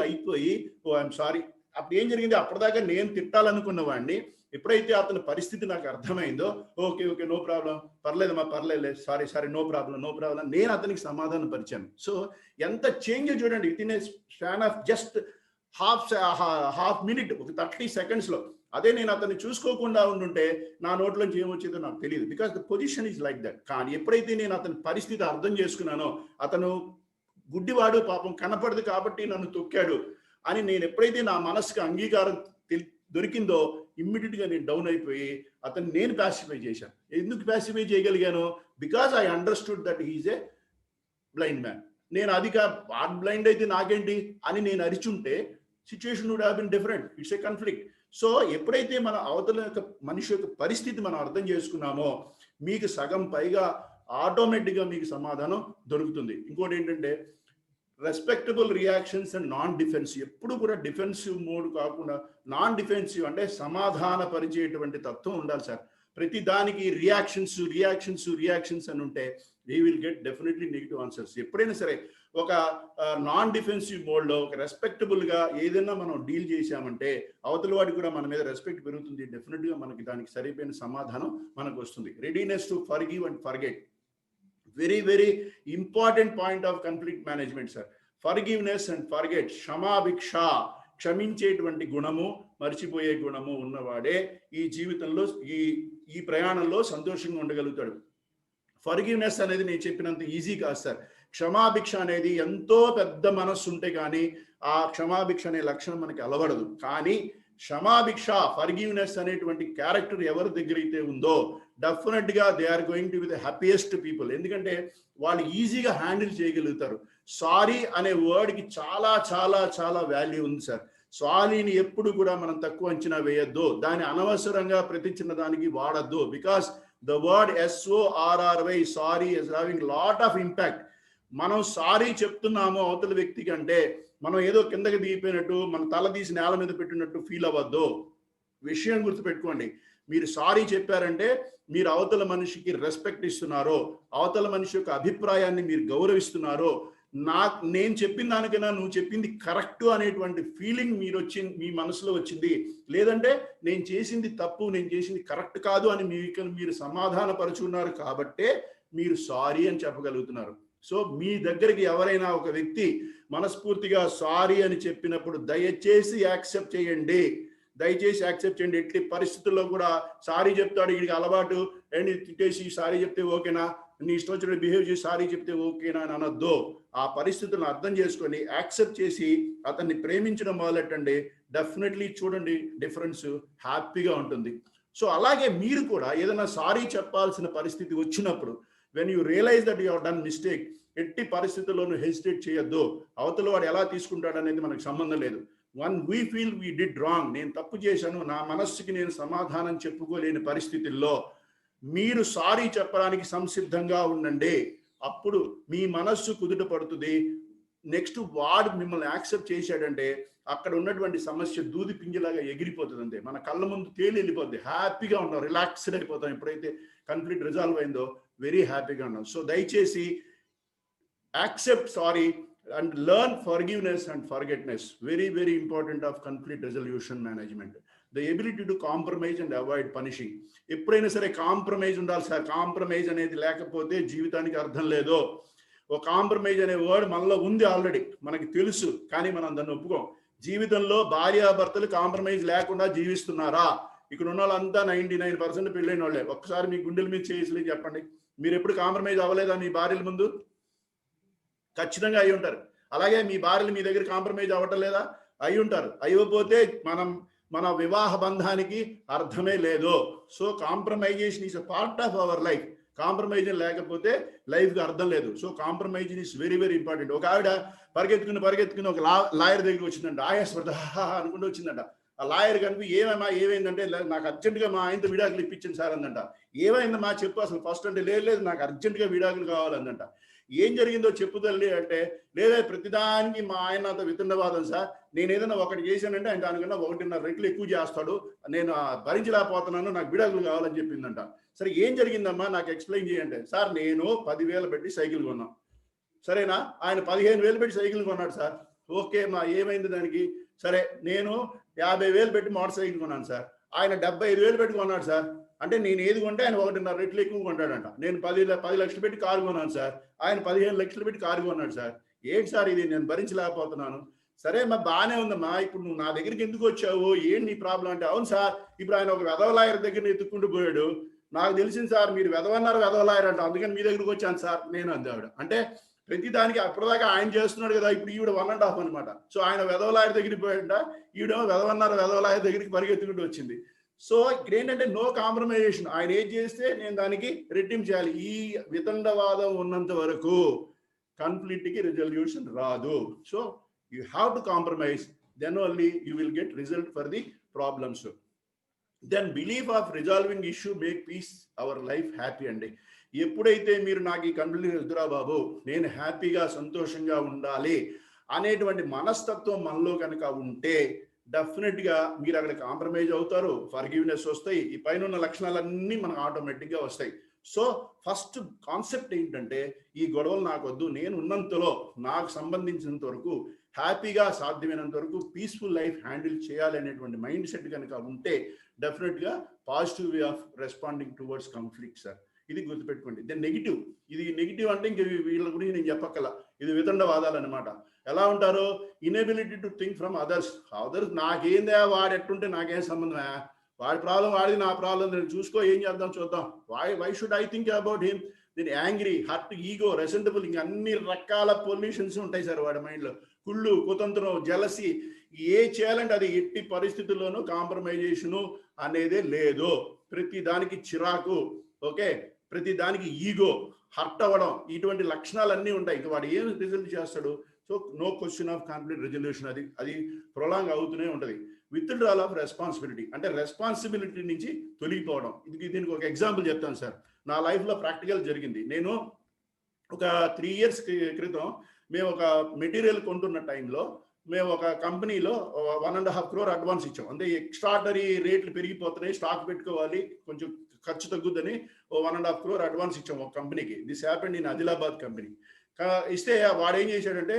అయిపోయి ఓ ఐఎమ్ సారీ. అప్పుడు ఏం జరిగింది, అప్పటిదాకా నేను తిట్టాలనుకున్న వాడిని ఎప్పుడైతే అతని పరిస్థితి నాకు అర్థమైందో, ఓకే నో ప్రాబ్లం, పర్లేదు సారీ నో ప్రాబ్లం నేను అతనికి సమాధానం పరిచాను. సో ఎంత చేంజ్ చూడండి with in a span of just half minute, ఒక 30 seconds లో. అదే నేను అతన్ని చూసుకోకుండా ఉండుంటే నా నోట్లోంచి ఏమొచ్చేదో నాకు తెలియదు, because the position is like that. కానీ ఎప్పుడైతే నేను అతని పరిస్థితి అర్థం చేసుకున్నానో, అతను గుడ్డివాడు పాపం కనపడదు కాబట్టి నన్ను తొక్కాడు అని నేను ఎప్పుడైతే నా మనసుకు అంగీకారం దొరికిందో ఇమ్మీడియట్ గా నేను డౌన్ అయిపోయి అతన్ని నేను ప్యాసిఫై చేశాను. ఎందుకు ప్యాసిఫై చేయగలిగాను, because I understood that he's a blind man. నేను అది బ్లైండ్ అయితే నాకేంటి అని నేను అరిచుంటే situation would have been different. It's a conflict. So ఎప్పుడైతే మన అవతల యొక్క మనిషి యొక్క పరిస్థితి మనం అర్థం చేసుకున్నామో మీకు సగం పైగా ఆటోమేటిక్గా మీకు సమాధానం దొరుకుతుంది. ఇంకోటి ఏంటంటే respectable reactions and non defensive. ఎప్పుడు కూడా డిఫెన్సివ్ మోడ్ కాకుండా నాన్ డిఫెన్సివ్ అంటే సమాధాన పరిచేటువంటి తత్వం ఉండాలి సార్. ప్రతి దానికి రియాక్షన్స్ అని ఉంటే we will get definitely negative answers. ఎప్పుడైనా సరే ఒక నాన్ డిఫెన్సివ్ మోడ్లో ఒక రెస్పెక్టబుల్గా ఏదైనా మనం డీల్ చేశామంటే అవతల వాడికి కూడా మన మీద రెస్పెక్ట్ పెరుగుతుంది. డెఫినెట్గా మనకి దానికి సరిపోయిన సమాధానం మనకు వస్తుంది. Readiness to forgive and forget, very very important point of conflict management sir. Forgiveness and forget, క్షమాభిక్ష, క్షమించేటువంటి గుణము మర్చిపోయే గుణము ఉన్నవాడే ఈ జీవితంలో ఈ ప్రయాణంలో సంతోషంగా ఉండగలుగుతాడు. ఫర్గివ్నెస్ అనేది నేను చెప్పినంత ఈజీ కాదు సార్. క్షమాభిక్ష అనేది ఎంతో పెద్ద మనస్సు ఉంటే కానీ ఆ క్షమాభిక్ష అనే లక్షణం మనకి అలవడదు. కానీ క్షమాభిక్ష, ఫర్గివ్నెస్ అనేటువంటి క్యారెక్టర్ ఎవరి దగ్గర అయితే ఉందో డెఫినెట్ గా they are going to be the happiest people. ఎందుకంటే వాళ్ళు ఈజీగా హ్యాండిల్ చేయగలుగుతారు. సారీ అనే వర్డ్కి చాలా చాలా చాలా వాల్యూ ఉంది సార్. సారీని ఎప్పుడు కూడా మనం తక్కువ అంచనా వేయొద్దు, దాన్ని అనవసరంగా ప్రతి చిన్న దానికి వాడద్దు. Because the word SORRY, sorry is having lot of impact. మనం సారీ చెప్తున్నాము అవతల వ్యక్తికి అంటే మనం ఏదో కిందకి దిగిపోయినట్టు మన తల తీసి నేల మీద పెట్టినట్టు ఫీల్ అవ్వద్దు. విషయం గుర్తుపెట్టుకోండి, మీరు సారీ చెప్పారంటే మీరు అవతల మనిషికి రెస్పెక్ట్ ఇస్తున్నారో, అవతల మనిషి యొక్క అభిప్రాయాన్ని మీరు గౌరవిస్తున్నారో, నేను చెప్పిన దానికైనా నువ్వు చెప్పింది కరెక్ట్ అనేటువంటి ఫీలింగ్ మీ మనసులో వచ్చింది. లేదంటే నేను చేసింది తప్పు, నేను చేసింది కరెక్ట్ కాదు అని మీరు సమాధాన పరుచున్నారు కాబట్టే మీరు సారీ అని చెప్పగలుగుతున్నారు. సో మీ దగ్గరికి ఎవరైనా ఒక వ్యక్తి మనస్ఫూర్తిగా సారీ అని చెప్పినప్పుడు దయచేసి యాక్సెప్ట్ చేయండి. ఎట్టి పరిస్థితుల్లో కూడా సారీ చెప్తాడు వీడికి అలవాటు అండ్ తిట్టేసి సారీ చెప్తే ఓకేనా, నీ ఇష్టం వచ్చినట్టు బిహేవ్ చేసి సారీ చెప్తే ఓకేనా అని అనొద్దు. ఆ పరిస్థితులను అర్థం చేసుకొని యాక్సెప్ట్ చేసి అతన్ని ప్రేమించడం మొదలెట్టండి. డెఫినెట్లీ చూడండి డిఫరెన్స్ హ్యాపీగా ఉంటుంది. సో అలాగే మీరు కూడా ఏదైనా సారీ చెప్పాల్సిన పరిస్థితి వచ్చినప్పుడు when you realize that you have done mistake, ఎట్టి పరిస్థితుల్లోనూ హెసిటేట్ చేయొద్దు. అవతల వాడు ఎలా తీసుకుంటాడు అనేది మనకు సంబంధం లేదు. One we feel we did wrong, నేను తప్పు చేశాను, నా మనస్సుకి నేను సమాధానం చెప్పుకోలేని పరిస్థితుల్లో మీరు సారీ చెప్పడానికి సంసిద్ధంగా ఉండండి. అప్పుడు మీ మనస్సు కుదుట పడుతుంది. నెక్స్ట్ వాడు మిమ్మల్ని యాక్సెప్ట్ చేశాడంటే అక్కడ ఉన్నటువంటి సమస్య దూది పింజలాగా ఎగిరిపోతుంది. అంతే, మన కళ్ళ ముందు తేలి వెళ్ళిపోద్ది. హ్యాపీగా ఉన్నాం, రిలాక్స్డ్ అయిపోతాం. ఎప్పుడైతే కాన్ఫ్లిక్ట్ రిజాల్వ్ అయిందో వెరీ హ్యాపీగా ఉన్నాం. సో దయచేసి accept sorry and learn forgiveness and forgetfulness. Very very important of conflict resolution management. The ability to compromise and avoid punishing. ఎప్పుడైనా సరే కాంప్రమైజ్ ఉండాలి సార్. కాంప్రమైజ్ అనేది లేకపోతే జీవితానికి అర్థం లేదు. ఓ కాంప్రమైజ్ అనే వర్డ్ మనలో ఉంది ఆల్రెడీ, మనకి తెలుసు, కానీ మనం దాన్ని ఒప్పుకోం. జీవితంలో భార్యాభర్తలు కాంప్రమైజ్ లేకుండా జీవిస్తున్నారా? ఇక్కడ ఉన్న వాళ్ళంతా 99% పెళ్ళైన వాళ్ళే. ఒక్కసారి మీ గుండెల మీద చేసి చెప్పండి, మీరు ఎప్పుడు కాంప్రమైజ్ అవ్వలేదా మీ భార్యల ముందు? ఖచ్చితంగా అయి ఉంటారు. అలాగే మీ భార్యలు మీ దగ్గర కాంప్రమైజ్ అవ్వటం లేదా? అయి ఉంటారు. అయ్యకపోతే మన వివాహ బంధానికి అర్థమే లేదు. So compromisation is a part of our life. Compromise లేకపోతే లైఫ్కి అర్థం లేదు. So compromisation is very very important. ఒక ఆవిడ పరిగెత్తుకుని ఒక లాయర్ దగ్గరికి వచ్చిందంట. ఆయాస్పడ అనుకుంటూ వచ్చిందంట. ఆ లాయర్ కనుక ఏమైందంటే, నాకు అర్జెంటుగా మా ఆయనతో విడాకులు ఇప్పించింది సార్ అందంట. ఏమైందమ్మా చెప్పు అసలు ఫస్ట్ అంటే, లేదు నాకు అర్జెంటుగా విడాకులు కావాలందంట. ఏం జరిగిందో చెప్పు తల్లి అంటే, లేదా ప్రతిదానికి మా ఆయన నాతో వితండవాదం సార్, నేను ఏదైనా ఒకటి చేశానంటే ఆయన దానికన్నా 1.5 రెట్లు ఎక్కువ చేస్తాడు, నేను భరించలేకపోతున్నాను, నాకు విడాకులు కావాలని చెప్పిందంట. సరే ఏం జరిగిందమ్మా నాకు ఎక్స్ప్లెయిన్ చేయండి. సార్ నేను 10,000 పెట్టి సైకిల్ కొన్నాం, సరేనా? ఆయన 15,000 పెట్టి సైకిల్ కొన్నాడు సార్. ఓకే మా ఏమైంది దానికి? సరే నేను 50,000 పెట్టి మోటార్ సైకిల్ కొన్నాను సార్. ఆయన 75,000 పెట్టి కొన్నాడు సార్. అంటే నేను ఏది కొంటే ఆయన 1.5 రెట్లు ఎక్కువ కొంటాడంట. నేను 10 లక్షలు పెట్టి కారు కొన్నాను సార్, ఆయన 15 లక్షలు పెట్టి కారు కొన్నాడు సార్. ఏంటి సార్ ఇది, నేను భరించలేకపోతున్నాను. సరే మా బాగానే ఉందమ్మా, ఇప్పుడు నువ్వు నా దగ్గరికి ఎందుకు వచ్చావు, ఏంటి నీ ప్రాబ్లం అంటే, అవును సార్ ఇప్పుడు ఆయన ఒక వెధవలాయర్ దగ్గర ఎత్తుక్కుంటూ పోయాడు, నాకు తెలిసింది సార్ మీరు వెధవలాయర్ అంట, అందుకని మీ దగ్గరికి వచ్చాను సార్ నేను అందావిడ. అంటే ప్రతి దానికి అప్పటిదాకా ఆయన చేస్తున్నాడు కదా, ఇప్పుడు ఈవిడ 1.5 అనమాట. సో ఆయన వెధవలాయర్ దగ్గరికి పోయాడంట, ఈవిడేమో వెధవలాయర్ దగ్గరికి పరిగెత్తుకుంటూ వచ్చింది. సో ఇక్కడ ఏంటంటే నో కాంప్రమైజేషన్. ఆయన ఏం చేస్తే నేను దానికి రెట్టింపు చేయాలి. ఈ వితండవాదం ఉన్నంత వరకు కాన్ఫ్లిక్ట్కి రిజల్యూషన్ రాదు. So you have to compromise, then only you will get result for the problems. Then belief of resolving issue make peace our life happy అండి. ఎప్పుడైతే మీరు నాకు ఈ కాన్ఫ్లిక్ట్ ఎదురా బాబు, నేను హ్యాపీగా సంతోషంగా ఉండాలి అనేటువంటి మనస్తత్వం మనలో కనుక ఉంటే డెఫినెట్ గా మీరు అక్కడ కాంప్రమైజ్ అవుతారు, ఫర్గివ్నెస్ వస్తాయి, ఈ పైన ఉన్న లక్షణాలన్నీ మనకు ఆటోమేటిక్ గా వస్తాయి. సో ఫస్ట్ కాన్సెప్ట్ ఏంటంటే, ఈ గొడవలు నాకు వద్దు, నేను ఉన్నంతలో నాకు సంబంధించినంత వరకు హ్యాపీగా సాధ్యమైనంత వరకు పీస్ఫుల్ లైఫ్ హ్యాండిల్ చేయాలి అనేటువంటి మైండ్ సెట్ కనుక ఉంటే డెఫినెట్ గా positive way of responding towards conflict sir. ఇది గుర్తుపెట్టుకోండి. దెన్ నెగిటివ్, ఇది నెగిటివ్ అంటే ఇంక వీళ్ళ గురించి నేను చెప్పక్కల, ఇది వితండవాదాలు అనమాట. ఎలా ఉంటారో, inability to think from others. నాకేందా వాడు ఎట్టుంటే నాకేం సంబంధం, వాడి ప్రాబ్లం వాడిది, నా ప్రాబ్లం నేను చూసుకో, ఏం చేద్దాం చూద్దాం, why should I think about him. దీని యాంగ్రీ, హర్ట్, ఈగో, రెసెంటబుల్, ఇంకా అన్ని రకాల పొల్యూషన్స్ ఉంటాయి సార్ వాడి మైండ్లో. కుళ్ళు, కుతంత్రం, జలసి, ఏ చేయాలంటే అది ఎట్టి పరిస్థితుల్లోనూ కాంప్రమైజేషను అనేదే లేదు. ప్రతి దానికి చిరాకు, ఓకే, ప్రతి దానికి ఈగో, హర్ట్ అవ్వడం, ఇటువంటి లక్షణాలన్నీ ఉంటాయి. ఇక వాడు ఏం రిజల్ట్ చేస్తాడు? So no question of conflict resolution. అది ప్రొలాంగ్ అవుతూనే ఉంటుంది. విత్డ్రాల్ ఆఫ్ రెస్పాన్సిబిలిటీ అంటే రెస్పాన్సిబిలిటీ నుంచి తొలగిపోవడం. దీనికి ఒక ఎగ్జాంపుల్ చెప్తాను సార్. నా లైఫ్లో ప్రాక్టికల్ జరిగింది. నేను ఒక 3 years క్రితం మేము ఒక మెటీరియల్ కొంటున్న టైంలో మేము ఒక కంపెనీలో 1.5 crore అడ్వాన్స్ ఇచ్చాం. అంటే ఎక్స్ట్రాడనరీ రేట్లు పెరిగిపోతున్నాయి, స్టాక్ పెట్టుకోవాలి, కొంచెం ఖర్చు తగ్గుద్దని 1.5 crore అడ్వాన్స్ ఇచ్చాం ఒక కంపెనీకి. This happened in Adilabad company. ఇస్తే వాడు ఏం చేశాడంటే,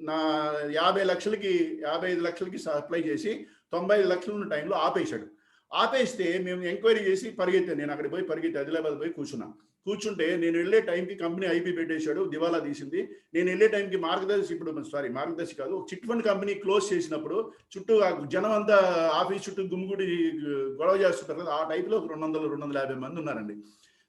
నా 50 లక్షలకి 55 లక్షలకి సప్లై చేసి 95 లక్షలు ఉన్న టైంలో ఆపేశాడు. ఆపేస్తే మేము ఎంక్వైరీ చేసి పరిగెత్తాను. నేను అక్కడికి పోయి ఆదిలాబాద్ పోయి కూర్చుంటే నేను వెళ్ళే టైంకి కంపెనీ ఐపీ పెట్టేశాడు, దివాలా తీసింది. నేను వెళ్ళే టైంకి మార్గదర్శి కాదు, చిట్ ఫండ్ కంపెనీ క్లోజ్ చేసినప్పుడు చుట్టూ జనం అంతా ఆఫీస్ చుట్టూ గుమ్మిగుడి గొడవ చేస్తుంటారు కదా, ఆ టైప్లో 200-250 మంది ఉన్నారండి.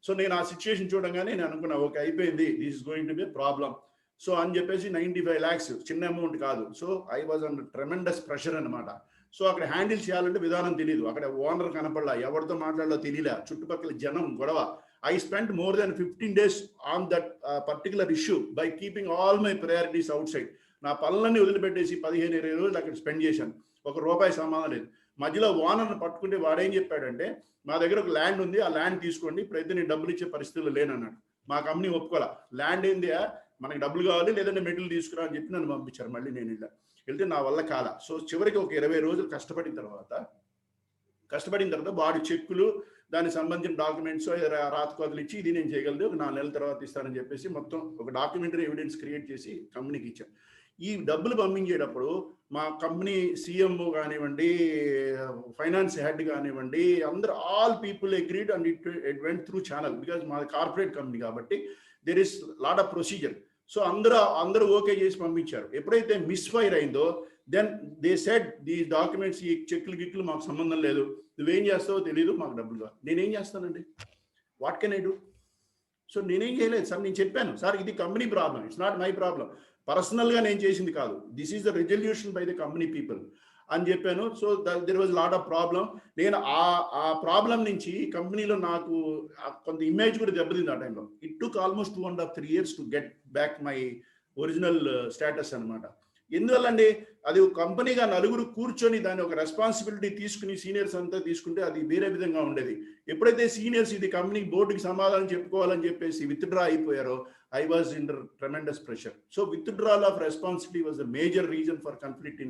సో నేను ఆ సిచ్యువేషన్ చూడంగానే నేను అనుకున్నా, ఓకే అయిపోయింది, this is going to B problem. So అని చెప్పేసి 95 lakhs చిన్న అమౌంట్ కాదు. So I was under tremendous pressure అనమాట. సో అక్కడ హ్యాండిల్ చేయాలంటే విధానం తెలియదు, అక్కడ ఓనర్ కనపడలా, ఎవరితో మాట్లాడాలో తెలియలే, చుట్టుపక్కల జనం, గొడవ. I spent more than 15 days on that particular issue by keeping all my priorities outside. నా పనులన్నీ వదిలిపెట్టేసి 15-20 రోజులు అక్కడ స్పెండ్ చేశాను. ₹1 సమాధానం లేదు. మధ్యలో ఓనర్ని పట్టుకుంటే వాడేం చెప్పాడంటే, మా దగ్గర ఒక ల్యాండ్ ఉంది, ఆ ల్యాండ్ తీసుకోండి, ప్రతి నేను డబ్బులు ఇచ్చే పరిస్థితులు లేనన్నాడు. మా కంపెనీ ఒప్పుకోవాలా, ల్యాండ్ ఏంది మనకి డబ్బులు కావాలి, లేదంటే మెటీరియల్ తీసుకురా అని చెప్పి నన్ను పంపించారు. మళ్ళీ నేను వెళ్తే నా వల్ల కాల. సో చివరికి ఒక 20 రోజులు కష్టపడిన తర్వాత వాడి చెక్కులు, దానికి సంబంధించిన డాక్యుమెంట్స్ రాతకోతలు ఇచ్చి, ఇది నేను చేయగలదు, ఒక 4 నెలల తర్వాత ఇస్తానని చెప్పేసి మొత్తం ఒక డాక్యుమెంటరీ ఎవిడెన్స్ క్రియేట్ చేసి కంపెనీకి ఇచ్చాను. ఈ డబ్బులు పంపించేటప్పుడు మా కంపెనీ సీఎం కానివ్వండి, ఫైనాన్స్ హెడ్ కానివ్వండి, అందరూ all people agreed and it went through channel, because మాది కార్పొరేట్ కంపెనీ కాబట్టి there is lot of procedure. So అందరూ ఓకే చేసి పంపించారు. ఎప్పుడైతే మిస్ఫైర్ అయిందో దెన్ దే సెడ్ దీ డాక్యుమెంట్స్, ఈ చెక్లు గిక్లు మాకు సంబంధం లేదు, నువ్వేం చేస్తావో తెలియదు, మాకు డబ్బులు కావాలి. నేనేం చేస్తానండి? What can I do? So నేనేం చేయలేదు సార్. నేను చెప్పాను సార్, ఇది company problem, it's not my problem, పర్సనల్గా నేను చేసింది కాదు, this is the resolution by the company people అని చెప్పాను. So there was lot of problem. నేను ఆ ప్రాబ్లం నుంచి కంపెనీలో నాకు కొంత ఇమేజ్ కూడా దెబ్బతింది ఆ టైంలో. It took almost 2.5-3 years to get back my original status అనమాట. ఎందువల్లండి, అది ఒక కంపెనీగా నలుగురు కూర్చొని దాని ఒక రెస్పాన్సిబిలిటీ తీసుకుని సీనియర్స్ అంతా తీసుకుంటే అది వేరే విధంగా ఉండేది. ఎప్పుడైతే సీనియర్స్ ఇది కంపెనీ బోర్డుకి సమాధానం చెప్పుకోవాలని చెప్పేసి విత్డ్రా అయిపోయారో, I was under tremendous pressure. So withdrawal of responsibility was the major reason for conflict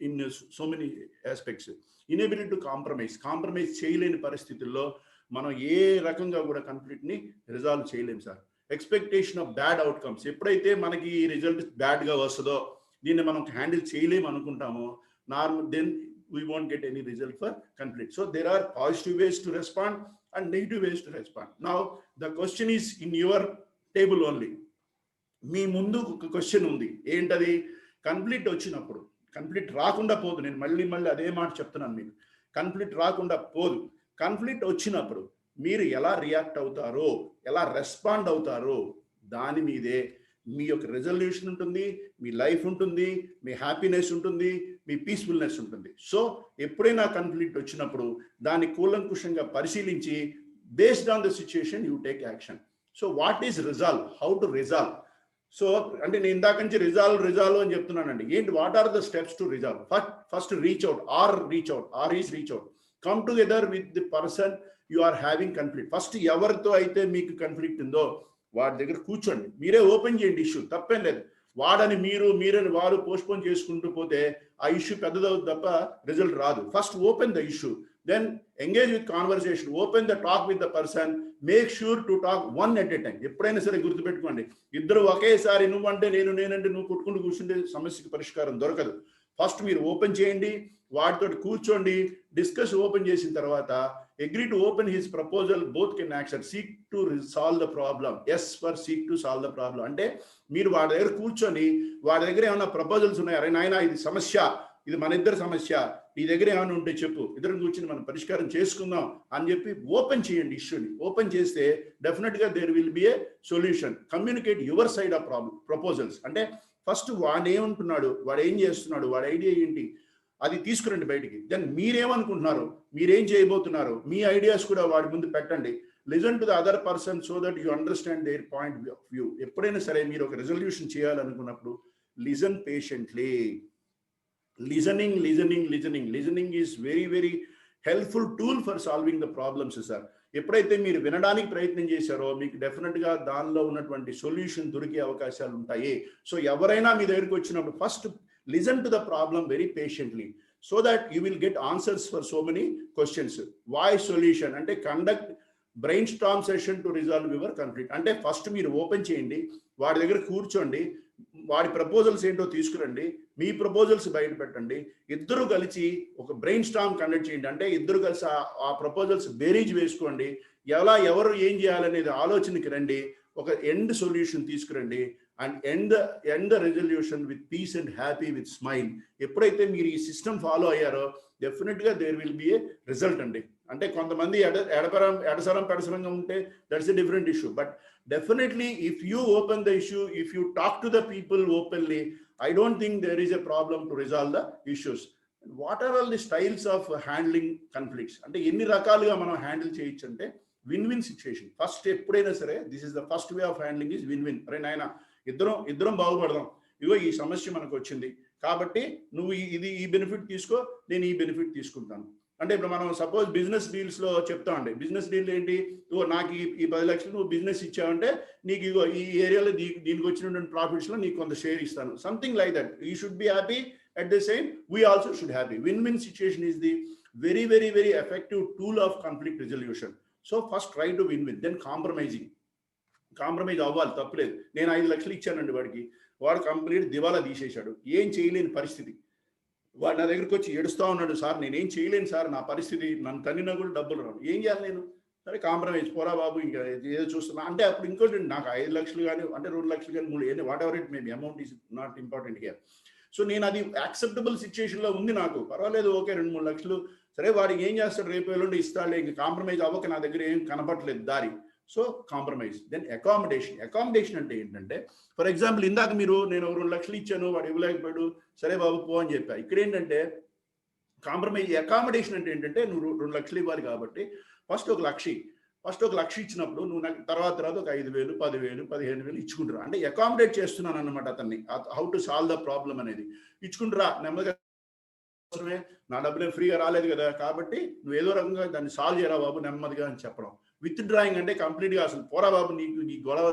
in so many aspects. Inability to compromise చేయలేని పరిస్థితుల్లో మనం ఏ రకంగా కూడా కాన్ఫ్లిక్ట్ని రిజాల్వ్ చేయలేము sir. Expectation of bad outcomes, ఎప్పుడైతే మనకి రిజల్ట్ బ్యాడ్గా వస్తుందో, దీన్ని మనం హ్యాండిల్ చేయలేము అనుకుంటామో, then we won't get any result for conflict. So there are positive ways to respond and negative ways to respond. Now the question is in your table only. మీ ముందు ఒక క్వశ్చన్ ఉంది, ఏంటది? కన్ఫ్లిక్ట్ వచ్చినప్పుడు, conflict రాకుండా పోదు, నేను మళ్ళీ అదే మాట చెప్తున్నాను మీకు, కన్ఫ్లిక్ట్ రాకుండా పోదు. కన్ఫ్లిక్ట్ వచ్చినప్పుడు మీరు ఎలా రియాక్ట్ అవుతారో, ఎలా రెస్పాండ్ అవుతారో, దాని మీదే మీ యొక్క రెజల్యూషన్ ఉంటుంది, మీ లైఫ్ ఉంటుంది, మీ హ్యాపీనెస్ ఉంటుంది, మీ పీస్ఫుల్నెస్ ఉంటుంది. సో ఎప్పుడైనా కాన్ఫ్లిక్ట్ వచ్చినప్పుడు దాన్ని కూలంకుషంగా పరిశీలించి, based on the situation you take action. So what is resolve, how to resolve? So అంటే నేను ఇందాక నుంచి రిజాల్వ్ అని చెప్తున్నానండి. ఏంటి, what are the steps to resolve? First reach out, or is reach out, come together with the person you are having conflict. First ఎవరితో అయితే మీకు కాన్ఫ్లిక్ట్ ఉందో వాడి దగ్గర కూర్చోండి, మీరే ఓపెన్ చేయండి ఇష్యూ, తప్పేం లేదు. వాడని మీరని వారు పోస్ట్పోన్ చేసుకుంటూ పోతే ఆ ఇష్యూ పెద్దదవుతుంది తప్ప రిజల్ట్ రాదు. First open the issue, then engage with conversation, open the talk with the person, make sure to talk one at a time. ఎప్పుడైనా సరే గుర్తుపెట్టుకోండి, ఇద్దరు ఒకేసారి నువ్వంటే నేనంటే నువ్వు కొట్టుకుంటూ కూర్చుంటే సమస్యకి పరిష్కారం దొరకదు. ఫస్ట్ మీరు ఓపెన్ చేయండి, వాటితో కూర్చోండి, డిస్కస్. ఓపెన్ చేసిన తర్వాత agree to open his proposal, both can accept, seek to solve the problem. Yes for seek to solve the problem. అంటే మీరు వాడి దగ్గర కూర్చొని, వాడి దగ్గర ఏమైనా ప్రపోజల్స్ ఉన్నాయి, అరే నాయన ఇది సమస్య, ఇది మన ఇద్దరు సమస్య, నీ దగ్గర ఏమైనా ఉంటే చెప్పు, ఇద్దరం కూర్చొని మనం పరిష్కారం చేసుకుందాం అని చెప్పి ఓపెన్ చేయండి ఇష్యూని. ఓపెన్ చేస్తే డెఫినెట్గా there will be a solution. Communicate your side of proposals. అంటే ఫస్ట్ వాడు ఏమంటున్నాడు, వాడు ఏం చేస్తున్నాడు, వాడి ఐడియా ఏంటి, అది తీసుకురండి బయటికి. దెన్ మీరేమనుకుంటున్నారు, మీరేం చేయబోతున్నారు, మీ ఐడియాస్ కూడా వాడి ముందు పెట్టండి. Listen to the other person so that you understand their point of view. ఎప్పుడైనా సరే మీరు ఒక రెజల్యూషన్ చేయాలనుకున్నప్పుడు listen patiently. Listening is very helpful tool for solving the problems sir. ఎప్పుడైతే మీరు వినడానికి ప్రయత్నం చేశారో మీకు డెఫినెట్గా దానిలో ఉన్నటువంటి సొల్యూషన్ దొరికే అవకాశాలు ఉంటాయి. సో ఎవరైనా మీ దగ్గరికి వచ్చినప్పుడు first listen to the problem very patiently so that you will get answers for so many questions. Why solution? అంటే conduct brainstorm session to resolve your conflict. అంటే ఫస్ట్ మీరు ఓపెన్ చేయండి, వాడి దగ్గర కూర్చోండి, వాడి ప్రపోజల్స్ ఏంటో తీసుకురండి, మీ ప్రపోజల్స్ బయట పెట్టండి, ఇద్దరు కలిసి ఒక బ్రెయిన్ స్టార్మ్ కండక్ట్ చేయండి. అంటే ఇద్దరు కలిసి ఆ ప్రపోజల్స్ బేరీజ్ వేసుకోండి, ఎవరు ఏం చేయాలనేది ఆలోచనకి రండి, ఒక ఎండ్ సొల్యూషన్ తీసుకురండి, and end the resolution with peace and happy with smile. ఎప్పుడైతే మీరు ఈ సిస్టమ్ ఫాలో అయ్యారో డెఫినెట్గా there will be a result అండి. అంటే కొంతమంది ఎడసరం పెడసరంగా ఉంటే that's a different issue, but definitely if you open the issue, if you talk to the people openly, I don't think there is a problem to resolve the issues. What are all the styles of handling conflicts? అంటే ఎన్ని రకాలుగా మనం handle చేయొచ్చు అంటే win situation. First ఎప్పుడైనా సరే this is the first way of handling is win. అరే నాయన ఇద్దరం బాగుపడదాం, ఇగో ఈ సమస్య మనకు వచ్చింది కాబట్టి నువ్వు ఈ బెనిఫిట్ తీసుకో, నేను ఈ బెనిఫిట్ తీసుకుంటాను. అంటే ఇప్పుడు మనం సపోజ్ బిజినెస్ డీల్స్ లో చెప్తామండి, బిజినెస్ డీల్ ఏంటి, ఇగో నాకు ఈ 10 లక్షలు నువ్వు బిజినెస్ ఇచ్చావంటే నీకు ఇగో ఈ ఏరియాలో దీనికి వచ్చినటువంటి ప్రాఫిట్స్ లో నీకు కొంత షేర్ ఇస్తాను, something like that. You should be happy, at the same we also should happy. Win situation is the very effective tool of conflict resolution. So first try to win, then compromise అవ్వాలి, తప్పలేదు. నేను 5 లక్షలు ఇచ్చానండి వాడికి, వాడు complete దివాలా తీసేశాడు, ఏం చేయలేని పరిస్థితి. వాడు నా దగ్గరికి వచ్చి ఏడుస్తూ ఉన్నాడు, సార్ నేనేం చేయలేను సార్, నా పరిస్థితి, నన్ను తన్నినా కూడా డబ్బులు రావు, ఏం చేయాలి నేను? సరే కాంప్రమైజ్, పోరా బాబు ఇంకా ఏదో చూస్తున్నా అంటే. అప్పుడు ఇంకోటి, నాకు 5 లక్షలు కానీ అంటే 2 లక్షలు కానీ 3, what ever it maybe, amount is not important here. So నేను అది యాక్సెప్టబుల్ సిచ్యుయేషన్లో ఉంది, నాకు పర్వాలేదు, ఓకే 2-3 లక్షలు సరే, వాడికి ఏం చేస్తాడు, రేపు ఎల్లుండి ఇస్తాడు, ఇంక కాంప్రమైజ్ అవ్వక నా దగ్గర ఏం కనపట్లేదు దారి. So compromise. దెన్ అకామిడేషన్ అంటే ఏంటంటే, ఫర్ ఎగ్జాంపుల్ ఇందాక నేను 2 లక్షలు ఇచ్చాను, వాడు ఇవ్వలేకపోయాడు, సరే బాబు పో అని చెప్పా. ఇక్కడ ఏంటంటే కాంప్రమైజ్. అకామిడేషన్ అంటే ఏంటంటే, నువ్వు 2 లక్షలు ఇవ్వాలి కాబట్టి ఫస్ట్ 1 లక్ష ఇచ్చినప్పుడు నువ్వు నాకు తర్వాత ఒక 5,000, 10,000, 15,000 ఇచ్చుకుంటురా, అంటే అకామిడేట్ చేస్తున్నాను అన్నమాట అతన్ని. How to solve the problem అనేది ఇచ్చుకుంటురా. నెమ్మదిగా నా డబ్బులు ఫ్రీగా రాలేదు కదా, కాబట్టి నువ్వు ఏదో రకంగా దాన్ని సాల్వ్ చేయరా బాబు నెమ్మదిగా అని చెప్పడం. విత్ డ్రాయింగ్ అంటే కంప్లీట్గా అసలు పోరా బాబు, నీ గొడవ,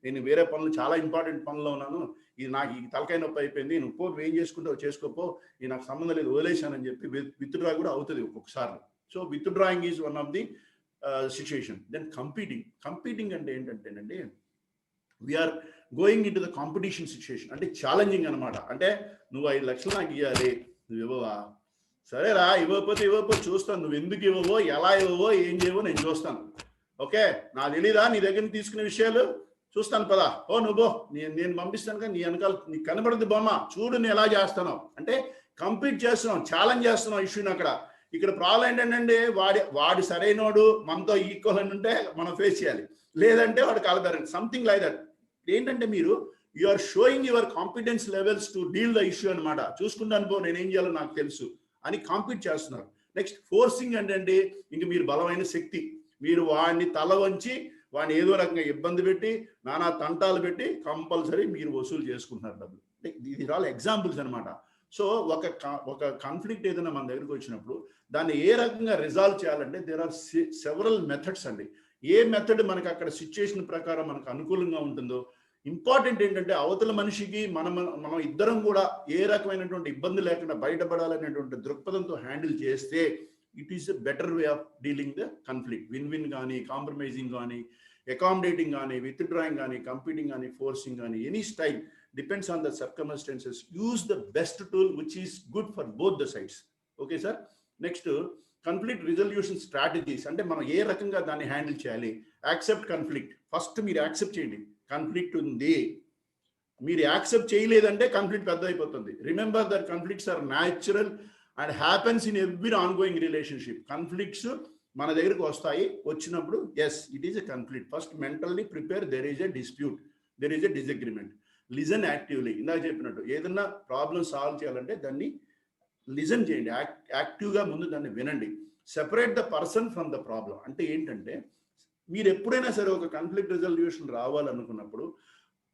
నేను వేరే పనులు, చాలా ఇంపార్టెంట్ పనుల్లో ఉన్నాను, ఇది నాకు ఈ తలకాయ నొప్పి అయిపోయింది, నువ్వు పో, నువ్వు ఏం చేసుకుంటావు చేసుకోపో, ఇది నాకు సంబంధం లేదు, వదిలేశానని చెప్పి విత్ డ్రా కూడా అవుతుంది ఒక్కొక్కసారి. So withdrawing is one of the situation. Then competing అంటే ఏంటంటేనండి, we are going into the competition situation, అంటే ఛాలెంజింగ్ అనమాట. అంటే నువ్వు 5 లక్షలు నాకు ఇవ్వాలి, నువ్వు ఇవ్వవా, సరేరా, ఇవ్వకపోతే చూస్తాను, నువ్వు ఎందుకు ఇవ్వవో, ఎలా ఇవ్వవో, ఏం చేయవో నేను చూస్తాను. ఓకే, నాకు తెలీదా నీ దగ్గర తీసుకునే విషయాలు, చూస్తాను పదా, ఓ నువ్వు బో, నేను పంపిస్తాను కదా, నీ వెనకాల నీకు కనబడదు బొమ్మ, చూడు నేను ఎలా చేస్తాను అంటే కంపీట్ చేస్తున్నాం, ఛాలెంజ్ చేస్తున్నాం ఇష్యూని. ఇక్కడ ప్రాబ్లం ఏంటంటే, వాడి సరైనోడు మనతో ఈక్వల్ అని ఉంటే మనం ఫేస్ చేయాలి, లేదంటే వాడు కలబెరండి, సంథింగ్ లైక్ దట్. ఏంటంటే మీరు you are showing your competence levels to deal the issue అనమాట. చూసుకుంటాను పో, నేనేం చేయాలో నాకు తెలుసు అని కాంపీట్ చేస్తున్నారు. నెక్స్ట్ ఫోర్సింగ్ అంటే ఇంక మీరు బలమైన శక్తి, మీరు వాడిని తల వంచి వాడిని ఏదో రకంగా ఇబ్బంది పెట్టి నానా తంటాలు పెట్టి కంపల్సరీ మీరు వసూలు చేసుకుంటున్నారు డబ్బులు. ఇది ఆల్ ఎగ్జాంపుల్స్ అనమాట. సో ఒక కాన్ఫ్లిక్ట్ ఏదైనా మన దగ్గరికి వచ్చినప్పుడు దాన్ని ఏ రకంగా రిజాల్వ్ చేయాలంటే దేర్ ఆర్ సెవరల్ మెథడ్స్ అండి. ఏ మెథడ్ మనకి అక్కడ సిచ్యుయేషన్ ప్రకారం మనకు అనుకూలంగా ఉంటుందో. ఇంపార్టెంట్ ఏంటంటే అవతల మనిషికి మనం ఇద్దరం కూడా ఏ రకమైనటువంటి ఇబ్బంది లేకుండా బయటపడాలనేటువంటి దృక్పథంతో హ్యాండిల్ చేస్తే it is a better way of dealing the conflict. Win కానీ, కాంప్రమైజింగ్ కానీ, అకామిడేటింగ్ కానీ, విత్ డ్రాయింగ్ కానీ, కంపీటింగ్ కానీ, ఫోర్సింగ్ కానీ, any style depends on the circumstances. Use the best tool which is good for both the sides. Okay sir. Next, conflict resolution strategies అంటే మనం ఏ రకంగా దాన్ని హ్యాండిల్ చేయాలి. Accept conflict. ఫస్ట్ మీరు యాక్సెప్ట్ చేయండి, కాన్ఫ్లిక్ట్ ఉంది. మీరు యాక్సెప్ట్ చేయలేదంటే కాన్ఫ్లిక్ట్ పెద్ద అయిపోతుంది. Remember that conflicts are natural and happens in every ongoing relationship. Conflicts మన దగ్గరకు వస్తాయి, వచ్చినప్పుడు yes it is a conflict. First mentally prepare, there is a dispute, there is a disagreement. Listen actively. ఇందాక చెప్పినట్టు ఏదన్నా problem solve చేయాలంటే దాన్ని listen చేయండి, యాక్టివ్గా ముందు దాన్ని వినండి. Separate the person from the problem. అంటే ఏంటంటే మీరు ఎప్పుడైనా సరే ఒక కాన్ఫ్లిక్ట్ రిజల్యూషన్ రావాలనుకున్నప్పుడు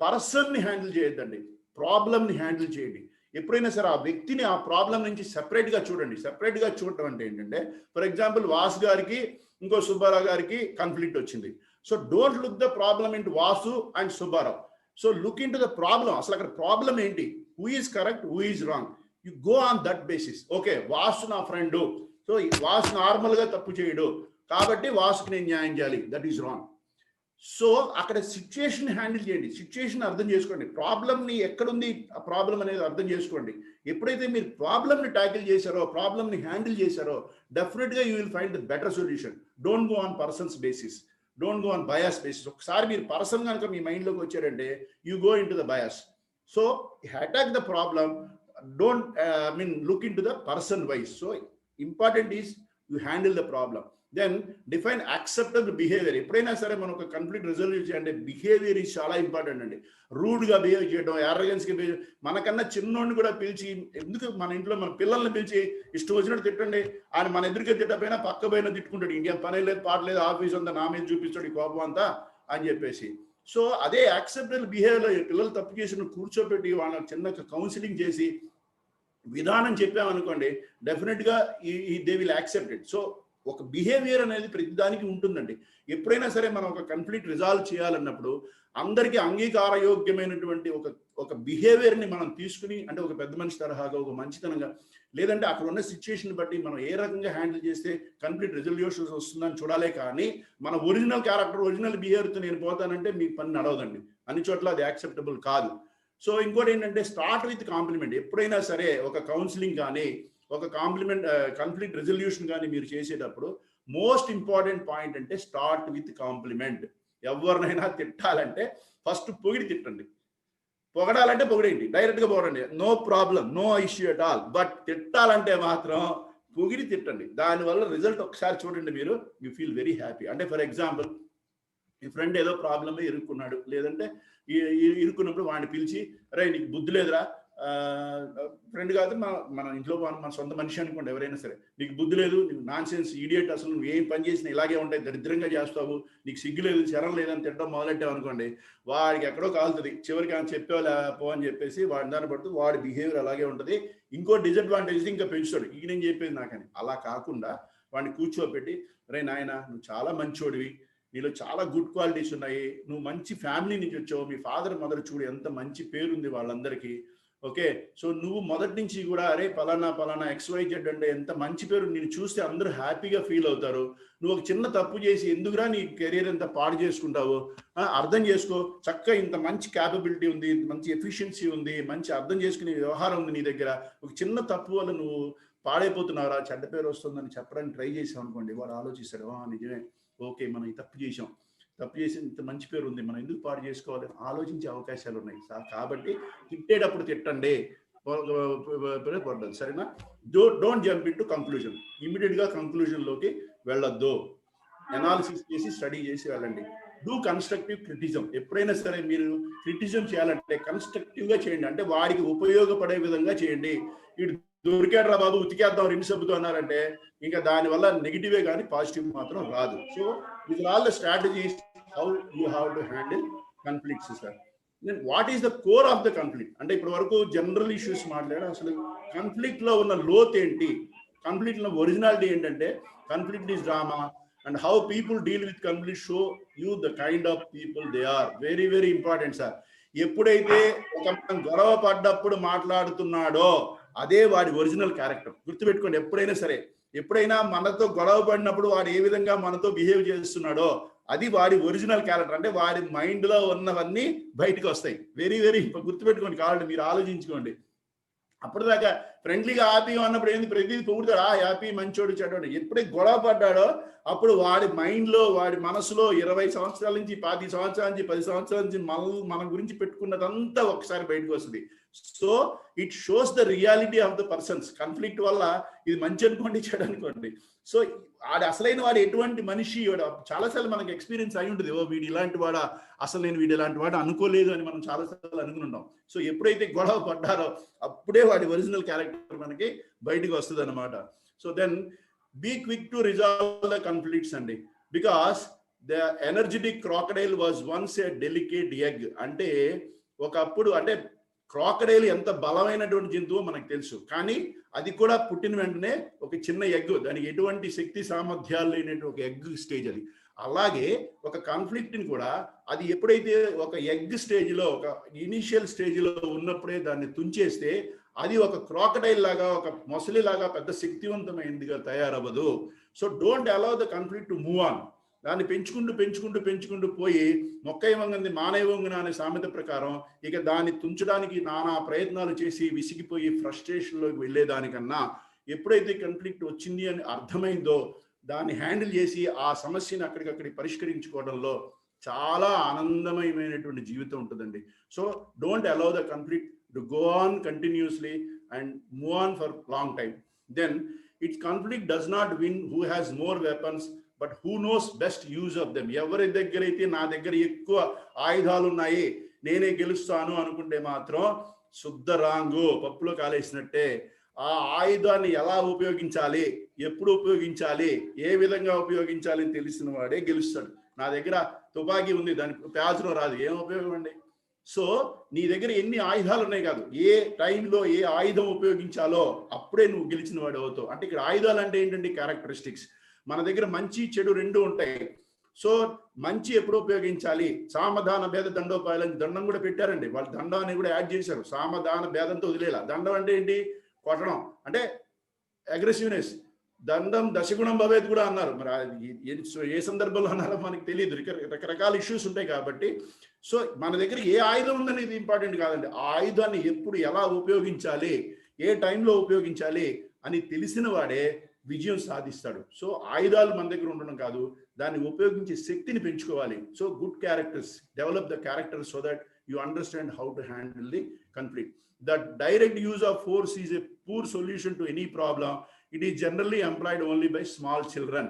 పర్సన్ని హ్యాండిల్ చేయొద్దండి, ప్రాబ్లమ్ని హ్యాండిల్ చేయండి. ఎప్పుడైనా సరే ఆ వ్యక్తిని ఆ ప్రాబ్లం నుంచి సెపరేట్గా చూడండి. సెపరేట్గా చూడటం అంటే ఏంటంటే, ఫర్ ఎగ్జాంపుల్ వాసు గారికి ఇంకో సుబ్బారావు గారికి కాన్ఫ్లిక్ట్ వచ్చింది. So don't look the problem into Vasu and Subbarao. So look into the problem. అసలు అక్కడ ప్రాబ్లం ఏంటి, who is correct, who is wrong, you go on that basis. Okay, Vasu నా ఫ్రెండ్, సో వాసు నార్మల్గా తప్పు చేయడు కాబట్టి వాసుకి నేను న్యాయం చేయాలి, దట్ ఈజ్ రాంగ్. సో అక్కడ సిచ్యుయేషన్ హ్యాండిల్ చేయండి, సిచ్యుయేషన్ అర్థం చేసుకోండి, ప్రాబ్లమ్ని ఎక్కడుంది ఆ ప్రాబ్లం అనేది అర్థం చేసుకోండి. ఎప్పుడైతే మీరు ప్రాబ్లమ్ని ట్యాకిల్ చేశారో, ప్రాబ్లమ్ని హ్యాండిల్ చేశారో, డెఫినెట్గా you will find the better solution. Don't go on persons basis, don't go on bias basis. ఒకసారి మీరు పర్సన్ కనుక మీ మైండ్లోకి వచ్చారంటే you go into the bias. So attack the problem, don't look into the person wise. So important is you handle the problem. Then define acceptable behaviour. ఎప్పుడైనా సరే మనం ఒక కాన్ఫ్లిక్ట్ రిజల్యూట్ చేయాలంటే behaviour is చాలా important అండి. రూడ్గా behave చేయడం, యారగెన్స్గా behave, మనకన్నా చిన్నోడిని కూడా పిలిచి, ఎందుకు మన ఇంట్లో మన పిల్లల్ని పిలిచి ఇష్టం వచ్చినట్టు తిట్టండి, ఆయన మన ఎదురుగా తిట్టపోయినా పక్క పైన తిట్టుకుంటాడు, ఇంకేం పని లేదు పాట లేదు, ఆఫీస్ అంతా నా మీద చూపిస్తాడు ఈ కోపం అంతా అని చెప్పేసి. సో అదే యాక్సెప్టబుల్ బిహేవియర్లో పిల్లలు తప్పు చేసిన కూర్చోబెట్టి వాళ్ళకి చిన్న కౌన్సిలింగ్ చేసి విధానం చెప్పామనుకోండి, డెఫినెట్గా they will accept it. So ఒక బిహేవియర్ అనేది ప్రతిదానికి ఉంటుందండి. ఎప్పుడైనా సరే మనం ఒక కాన్ఫ్లిక్ట్ రిజాల్వ్ చేయాలన్నప్పుడు అందరికీ అంగీకారయోగ్యమైనటువంటి ఒక బిహేవియర్ని మనం తీసుకుని, అంటే ఒక పెద్ద మనిషి తరహాగా, ఒక మంచితనంగా, లేదంటే అక్కడ ఉన్న సిచ్యుయేషన్ బట్టి మనం ఏ రకంగా హ్యాండిల్ చేస్తే కాన్ఫ్లిక్ట్ రెజల్యూషన్స్ వస్తుందని చూడాలే కానీ మన ఒరిజినల్ క్యారెక్టర్, ఒరిజినల్ బిహేవియర్తో నేను పోతానంటే మీ పని నడవదండి. అన్ని చోట్ల అది యాక్సెప్టబుల్ కాదు. సో ఇంకోటి ఏంటంటే స్టార్ట్ విత్ కాంప్లిమెంట్. ఎప్పుడైనా సరే ఒక కౌన్సిలింగ్ కానీ, ఒక కాన్ఫ్లిక్ట్ రెజల్యూషన్ కానీ మీరు చేసేటప్పుడు మోస్ట్ ఇంపార్టెంట్ పాయింట్ అంటే స్టార్ట్ విత్ కాంప్లిమెంట్. ఎవరినైనా తిట్టాలంటే ఫస్ట్ పొగిడి తిట్టండి. పొగడాలంటే పొగిడేయండి, డైరెక్ట్గా పొగడండి, no problem, no issue at all. But తిట్టాలంటే మాత్రం పొగిడి తిట్టండి. దానివల్ల రిజల్ట్ ఒకసారి చూడండి, మీరు యూ ఫీల్ వెరీ హ్యాపీ. అంటే ఫర్ ఎగ్జాంపుల్, మీ ఫ్రెండ్ ఏదో ప్రాబ్లమ్ ఇరుక్కున్నాడు, లేదంటే ఇరుక్కున్నప్పుడు వాడిని పిలిచి, అరే నీకు బుద్ధి లేదురా, ఫ్రెండ్ కాదు, మన ఇంట్లో మన సొంత మనిషి అనుకోండి, ఎవరైనా సరే, నీకు బుద్ధి లేదు, నీకు నాన్ సెన్స్ ఈడియట్, అసలు నువ్వు ఏం పని చేసినా ఇలాగే ఉంటాయి, దరిద్రంగా చేస్తావు, నీకు సిగ్గు లేదు, శరం లేదని తిట్టడం మొదలెట్టావు అనుకోండి, వాడికి ఎక్కడో కాలుతుంది. చివరికి ఆయన చెప్పేవాళ్ళ పో అని చెప్పేసి వాడి దాన్ని పడుతూ వాడి బిహేవియర్ అలాగే ఉంటుంది. ఇంకో డిసడ్వాంటేజ్ ఇంకా పెంచుతాడు, ఇక నేను చెప్పేది నాకని. అలా కాకుండా వాడిని కూర్చోబెట్టి, రే నాయన నువ్వు చాలా మంచోడివి, నీలో చాలా గుడ్ క్వాలిటీస్ ఉన్నాయి, నువ్వు మంచి ఫ్యామిలీ నుంచి వచ్చావు, మీ ఫాదర్ మదర్ చూడు ఎంత మంచి పేరుంది వాళ్ళందరికీ, ఓకే, సో నువ్వు మొదటి నుంచి కూడా అరే పలానా పలానా XYZ అంటే ఎంత మంచి పేరు, నేను చూస్తే అందరూ హ్యాపీగా ఫీల్ అవుతారు. నువ్వు ఒక చిన్న తప్పు చేసి ఎందుకురా నీ కెరీర్ ఎంత పాడు చేసుకుంటావు, అర్థం చేసుకో, చక్కగా ఇంత మంచి క్యాపబిలిటీ ఉంది, మంచి ఎఫిషియన్సీ ఉంది, మంచి అర్థం చేసుకునే వ్యవహారం ఉంది నీ దగ్గర, ఒక చిన్న తప్పు వల్ల నువ్వు పాడైపోతున్నావురా, చెడ్డ పేరు వస్తుందని చెప్పడానికి ట్రై చేసావు అనుకోండి, వాడు ఆలోచిస్తాడు, నిజమే, ఓకే మనం ఈ తప్పు చేసి ఇంత మంచి పేరు ఉంది, మనం ఎందుకు పాడు చేసుకోవాలి, ఆలోచించే అవకాశాలు ఉన్నాయి. కాబట్టి తిట్టేటప్పుడు తిట్టండి, పడదు, సరేనా? Don't jump in to conclusion, ఇమీడియట్గా కంక్లూజన్లోకి వెళ్ళొద్దు, ఎనాలిసిస్ చేసి స్టడీ చేసి వెళ్ళండి. Do constructive criticism. ఎప్పుడైనా సరే మీరు క్రిటిజం చేయాలంటే కన్స్ట్రక్టివ్గా చేయండి, అంటే వాడికి ఉపయోగపడే విధంగా చేయండి. ఇటు దొరికాడు రా బాబు ఉతికేద్దాం రిన్ సబ్బుతో అన్నారంటే ఇంకా దానివల్ల నెగిటివే కానీ పాజిటివ్ మాత్రం రాదు. So these are all the strategies how you have to handle conflicts sir. Then what is the core of the conflict అంటే ఇప్పుడు వరకు జనరల్ ఇష్యూస్ మాట్లాడారు, అసలు కాన్ఫ్లిక్ట్ లో ఉన్న లోత్ ఏంటి, కాన్ఫ్లిక్ట్ లో ఒరిజినాలిటీ ఏంటంటే conflict is drama and how people deal with conflict show you the kind of people they are. Very very important sir. ఎప్పుడైతే ఒక మనం గొడవ పడ్డప్పుడు మాట్లాడుతున్నాడో అదే వాడి ఒరిజినల్ క్యారెక్టర్. గుర్తుపెట్టుకోండి, ఎప్పుడైనా సరే, ఎప్పుడైనా మనతో గొడవ పడినప్పుడు వాడు ఏ విధంగా మనతో బిహేవ్ చేస్తున్నాడో అది వాడి ఒరిజినల్ క్యారెక్టర్, అంటే వాడి మైండ్ లో ఉన్నవన్నీ బయటకు వస్తాయి. వెరీ వెరీ గుర్తుపెట్టుకోండి, కావాలంటే మీరు ఆలోచించుకోండి. అప్పటిదాకా ఫ్రెండ్లీగా హ్యాపీగా ఉన్నప్పుడు ఏంది ప్రతిదీ పొగుడుతాడు, హ్యాపీ మంచోడు చెడ్డోడు. ఎప్పుడైతే గొడవ పడ్డాడో అప్పుడు వాడి మైండ్లో వాడి మనసులో 20 సంవత్సరాల నుంచి 10 సంవత్సరాల నుంచి 10 సంవత్సరాల నుంచి మన గురించి పెట్టుకున్నదంతా ఒకసారి బయటకు వస్తుంది. So it shows the reality of the persons. Conflict వల్ల ఇది మంచి అనుకోండి చెడు అనుకోండి, సో వాడు అసలైన వాడు ఎటువంటి మనిషి, వాడు చాలాసార్లు మనకి ఎక్స్పీరియన్స్ అయి ఉంటుంది, ఓ వీడు ఇలాంటి వాడా, అసలు నేను వీడు ఇలాంటి వాడు అనుకోలేదు అని మనం చాలాసార్లు అనుకున్నాం. సో ఎప్పుడైతే గొడవ పడ్డారో అప్పుడే వాడి ఒరిజినల్ క్యారెక్టర్ మనకి బయటకు వస్తుంది అనమాట. So then be quick to resolve the conflicts అండి, because the energetic crocodile was once a delicate egg. అంటే ఒకప్పుడు అంటే క్రాకడైల్ ఎంత బలమైనటువంటి జంతువు మనకు తెలుసు, కానీ అది కూడా పుట్టిన వెంటనే ఒక చిన్న ఎగ్, దానికి ఎటువంటి శక్తి సామర్థ్యాలు లేనటువంటి ఒక ఎగ్ స్టేజ్ అది. అలాగే ఒక కాన్ఫ్లిక్ట్ని కూడా అది ఎప్పుడైతే ఒక ఎగ్ స్టేజ్లో ఒక ఇనిషియల్ స్టేజ్లో ఉన్నప్పుడే దాన్ని తుంచేస్తే అది ఒక క్రాకడైల్ లాగా ఒక మొసలి లాగా పెద్ద శక్తివంతమైనదిగా తయారవ్వదు. So don't allow the conflict to move on. దాన్ని పెంచుకుంటూ పోయి మొక్కై వంగంది మానవ వంగున అనే సామెత ప్రకారం ఇక దాన్ని తుంచడానికి నానా ప్రయత్నాలు చేసి విసిగిపోయి ఫ్రస్ట్రేషన్లోకి వెళ్ళేదానికన్నా ఎప్పుడైతే కాన్ఫ్లిక్ట్ వచ్చింది అని అర్థమైందో దాన్ని హ్యాండిల్ చేసి ఆ సమస్యని అక్కడికక్కడికి పరిష్కరించుకోవడంలో చాలా ఆనందమయమైనటువంటి జీవితం ఉంటుందండి. So don't allow the conflict to go on continuously and move on for long time. Then it's conflict does not win who has more weapons but who knows best use of them. ఎవరి దగ్గర అయితే నా దగ్గర ఎక్కువ ఆయుధాలు ఉన్నాయి నేనే గెలుస్తాను అనుకుంటే మాత్రం శుద్ధ రాంగు, పప్పులో కాలేసినట్టే. ఆ ఆయుధాన్ని ఎలా ఉపయోగించాలి, ఎప్పుడు ఉపయోగించాలి, ఏ విధంగా ఉపయోగించాలి అని తెలిసిన వాడే గెలుస్తాడు. నా దగ్గర తుపాకీ ఉంది, దాని ప్యాచులో రాదు, ఏం ఉపయోగం అండి? సో నీ దగ్గర ఎన్ని ఆయుధాలు ఉన్నాయి కాదు, ఏ టైంలో ఏ ఆయుధం ఉపయోగించాలో అప్పుడే నువ్వు గెలిచిన వాడు అవుతావు. అంటే ఇక్కడ ఆయుధాలు అంటే ఏంటంటే క్యారెక్టరిస్టిక్స్. మన దగ్గర మంచి చెడు రెండు ఉంటాయి. సో మంచి ఎప్పుడు ఉపయోగించాలి, సామధాన భేద దండోపాయాలని దండం కూడా పెట్టారండి వాళ్ళు, దండాన్ని కూడా యాడ్ చేశారు. సామధాన భేదంతో వదిలేలా. దండం అంటే ఏంటి? కొట్టడం, అంటే అగ్రెసివ్నెస్. దండం దశగుణం భవేత్ కూడా అన్నారు, మరి ఏ సందర్భంలో అన్నారో మనకి తెలియదు, రకరకాల ఇష్యూస్ ఉంటాయి కాబట్టి. సో మన దగ్గర ఏ ఆయుధం ఉందనేది ఇంపార్టెంట్ కాదండి, ఆ ఆయుధాన్ని ఎప్పుడు ఎలా ఉపయోగించాలి, ఏ టైంలో ఉపయోగించాలి అని తెలిసిన వాడే విజయం సాధిస్తాడు. సో ఆయుధాలు మన దగ్గర ఉండడం కాదు, దాన్ని ఉపయోగించే శక్తిని పెంచుకోవాలి. So good characters, develop the characters so that you understand how to handle the conflict. The direct use of force is a poor solution to any problem. It is generally employed only by small children.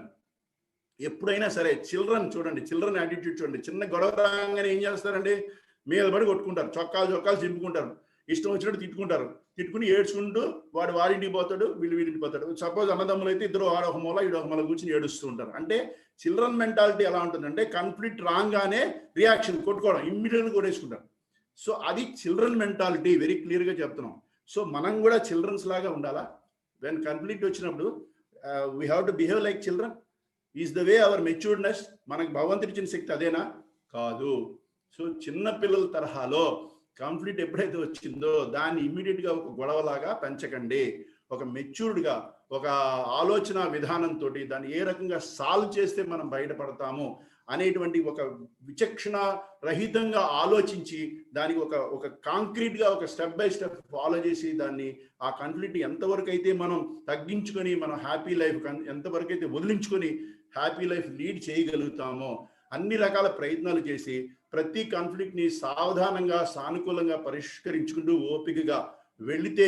ఎప్పుడైనా సరే children చూడండి, children attitude చూడండి, చిన్న గొడవ రాగానే ఏం చేస్తారండి, మీద పడి కొట్టుకుంటారు, చొక్కాలు చింపుకుంటారు, ఇష్టం వచ్చినట్టు తిట్టుకుని ఏడ్చుకుంటూ వాడు వాడింటికి పోతాడు, వీడింటికి పోతాడు. సపోజ్ అన్నదమ్ములు అయితే ఇద్దరు వాడు ఒక మూల ఈడు ఒక మూల కూర్చొని ఏడుస్తూ ఉంటారు. అంటే చిల్డ్రన్ మెంటాలిటీ ఎలా ఉంటుందంటే కాన్ఫ్లిక్ట్ రాగానే రియాక్షన్ కొట్టుకోవడం, ఇమ్మీడియట్గా కొట్టేసుకుంటారు. సో అది చిల్డ్రన్ మెంటాలిటీ, వెరీ క్లియర్గా చెప్తున్నాం. సో మనం కూడా చిల్డ్రన్స్ లాగా ఉండాలా? వెన్ కాన్ఫ్లిక్ట్ వచ్చినప్పుడు we have to behave like children. Is the way our maturedness. మనకు భగవంతుడి ఇచ్చిన శక్తి అదేనా? కాదు. సో చిన్న పిల్లల తరహాలో కాన్ఫ్లిక్ట్ ఎప్పుడైతే వచ్చిందో దాన్ని ఇమ్మీడియట్గా ఒక గొడవలాగా పెంచకండి. ఒక మెచ్యూర్డ్గా, ఒక ఆలోచన విధానంతో దాన్ని ఏ రకంగా సాల్వ్ చేస్తే మనం బయటపడతాము అనేటువంటి ఒక విచక్షణ రహితంగా ఆలోచించి దానికి ఒక కాంక్రీట్గా ఒక స్టెప్ బై స్టెప్ ఫాలో చేసి దాన్ని ఆ కాన్ఫ్లిక్ట్ ఎంతవరకు అయితే మనం తగ్గించుకొని మనం హ్యాపీ లైఫ్ ఎంతవరకు అయితే వదిలించుకొని హ్యాపీ లైఫ్ లీడ్ చేయగలుగుతామో అన్ని రకాల ప్రయత్నాలు చేసి ప్రతి కాన్ఫ్లిక్ట్ని సావధానంగా సానుకూలంగా పరిష్కరించుకుంటూ ఓపికగా వెళితే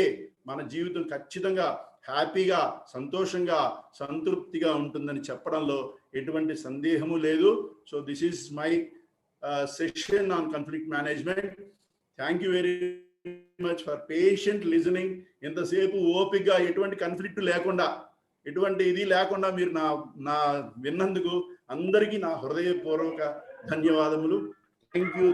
మన జీవితం ఖచ్చితంగా హ్యాపీగా, సంతోషంగా, సంతృప్తిగా ఉంటుందని చెప్పడంలో ఎటువంటి సందేహము లేదు. So this is my session on conflict management. Thank you very much for patient listening. ఎంతసేపు ఓపికగా ఎటువంటి కాన్ఫ్లిక్ట్ లేకుండా, ఎటువంటి ఇది లేకుండా మీరు నా విన్నందుకు అందరికీ నా హృదయపూర్వక ధన్యవాదములు. Thank you.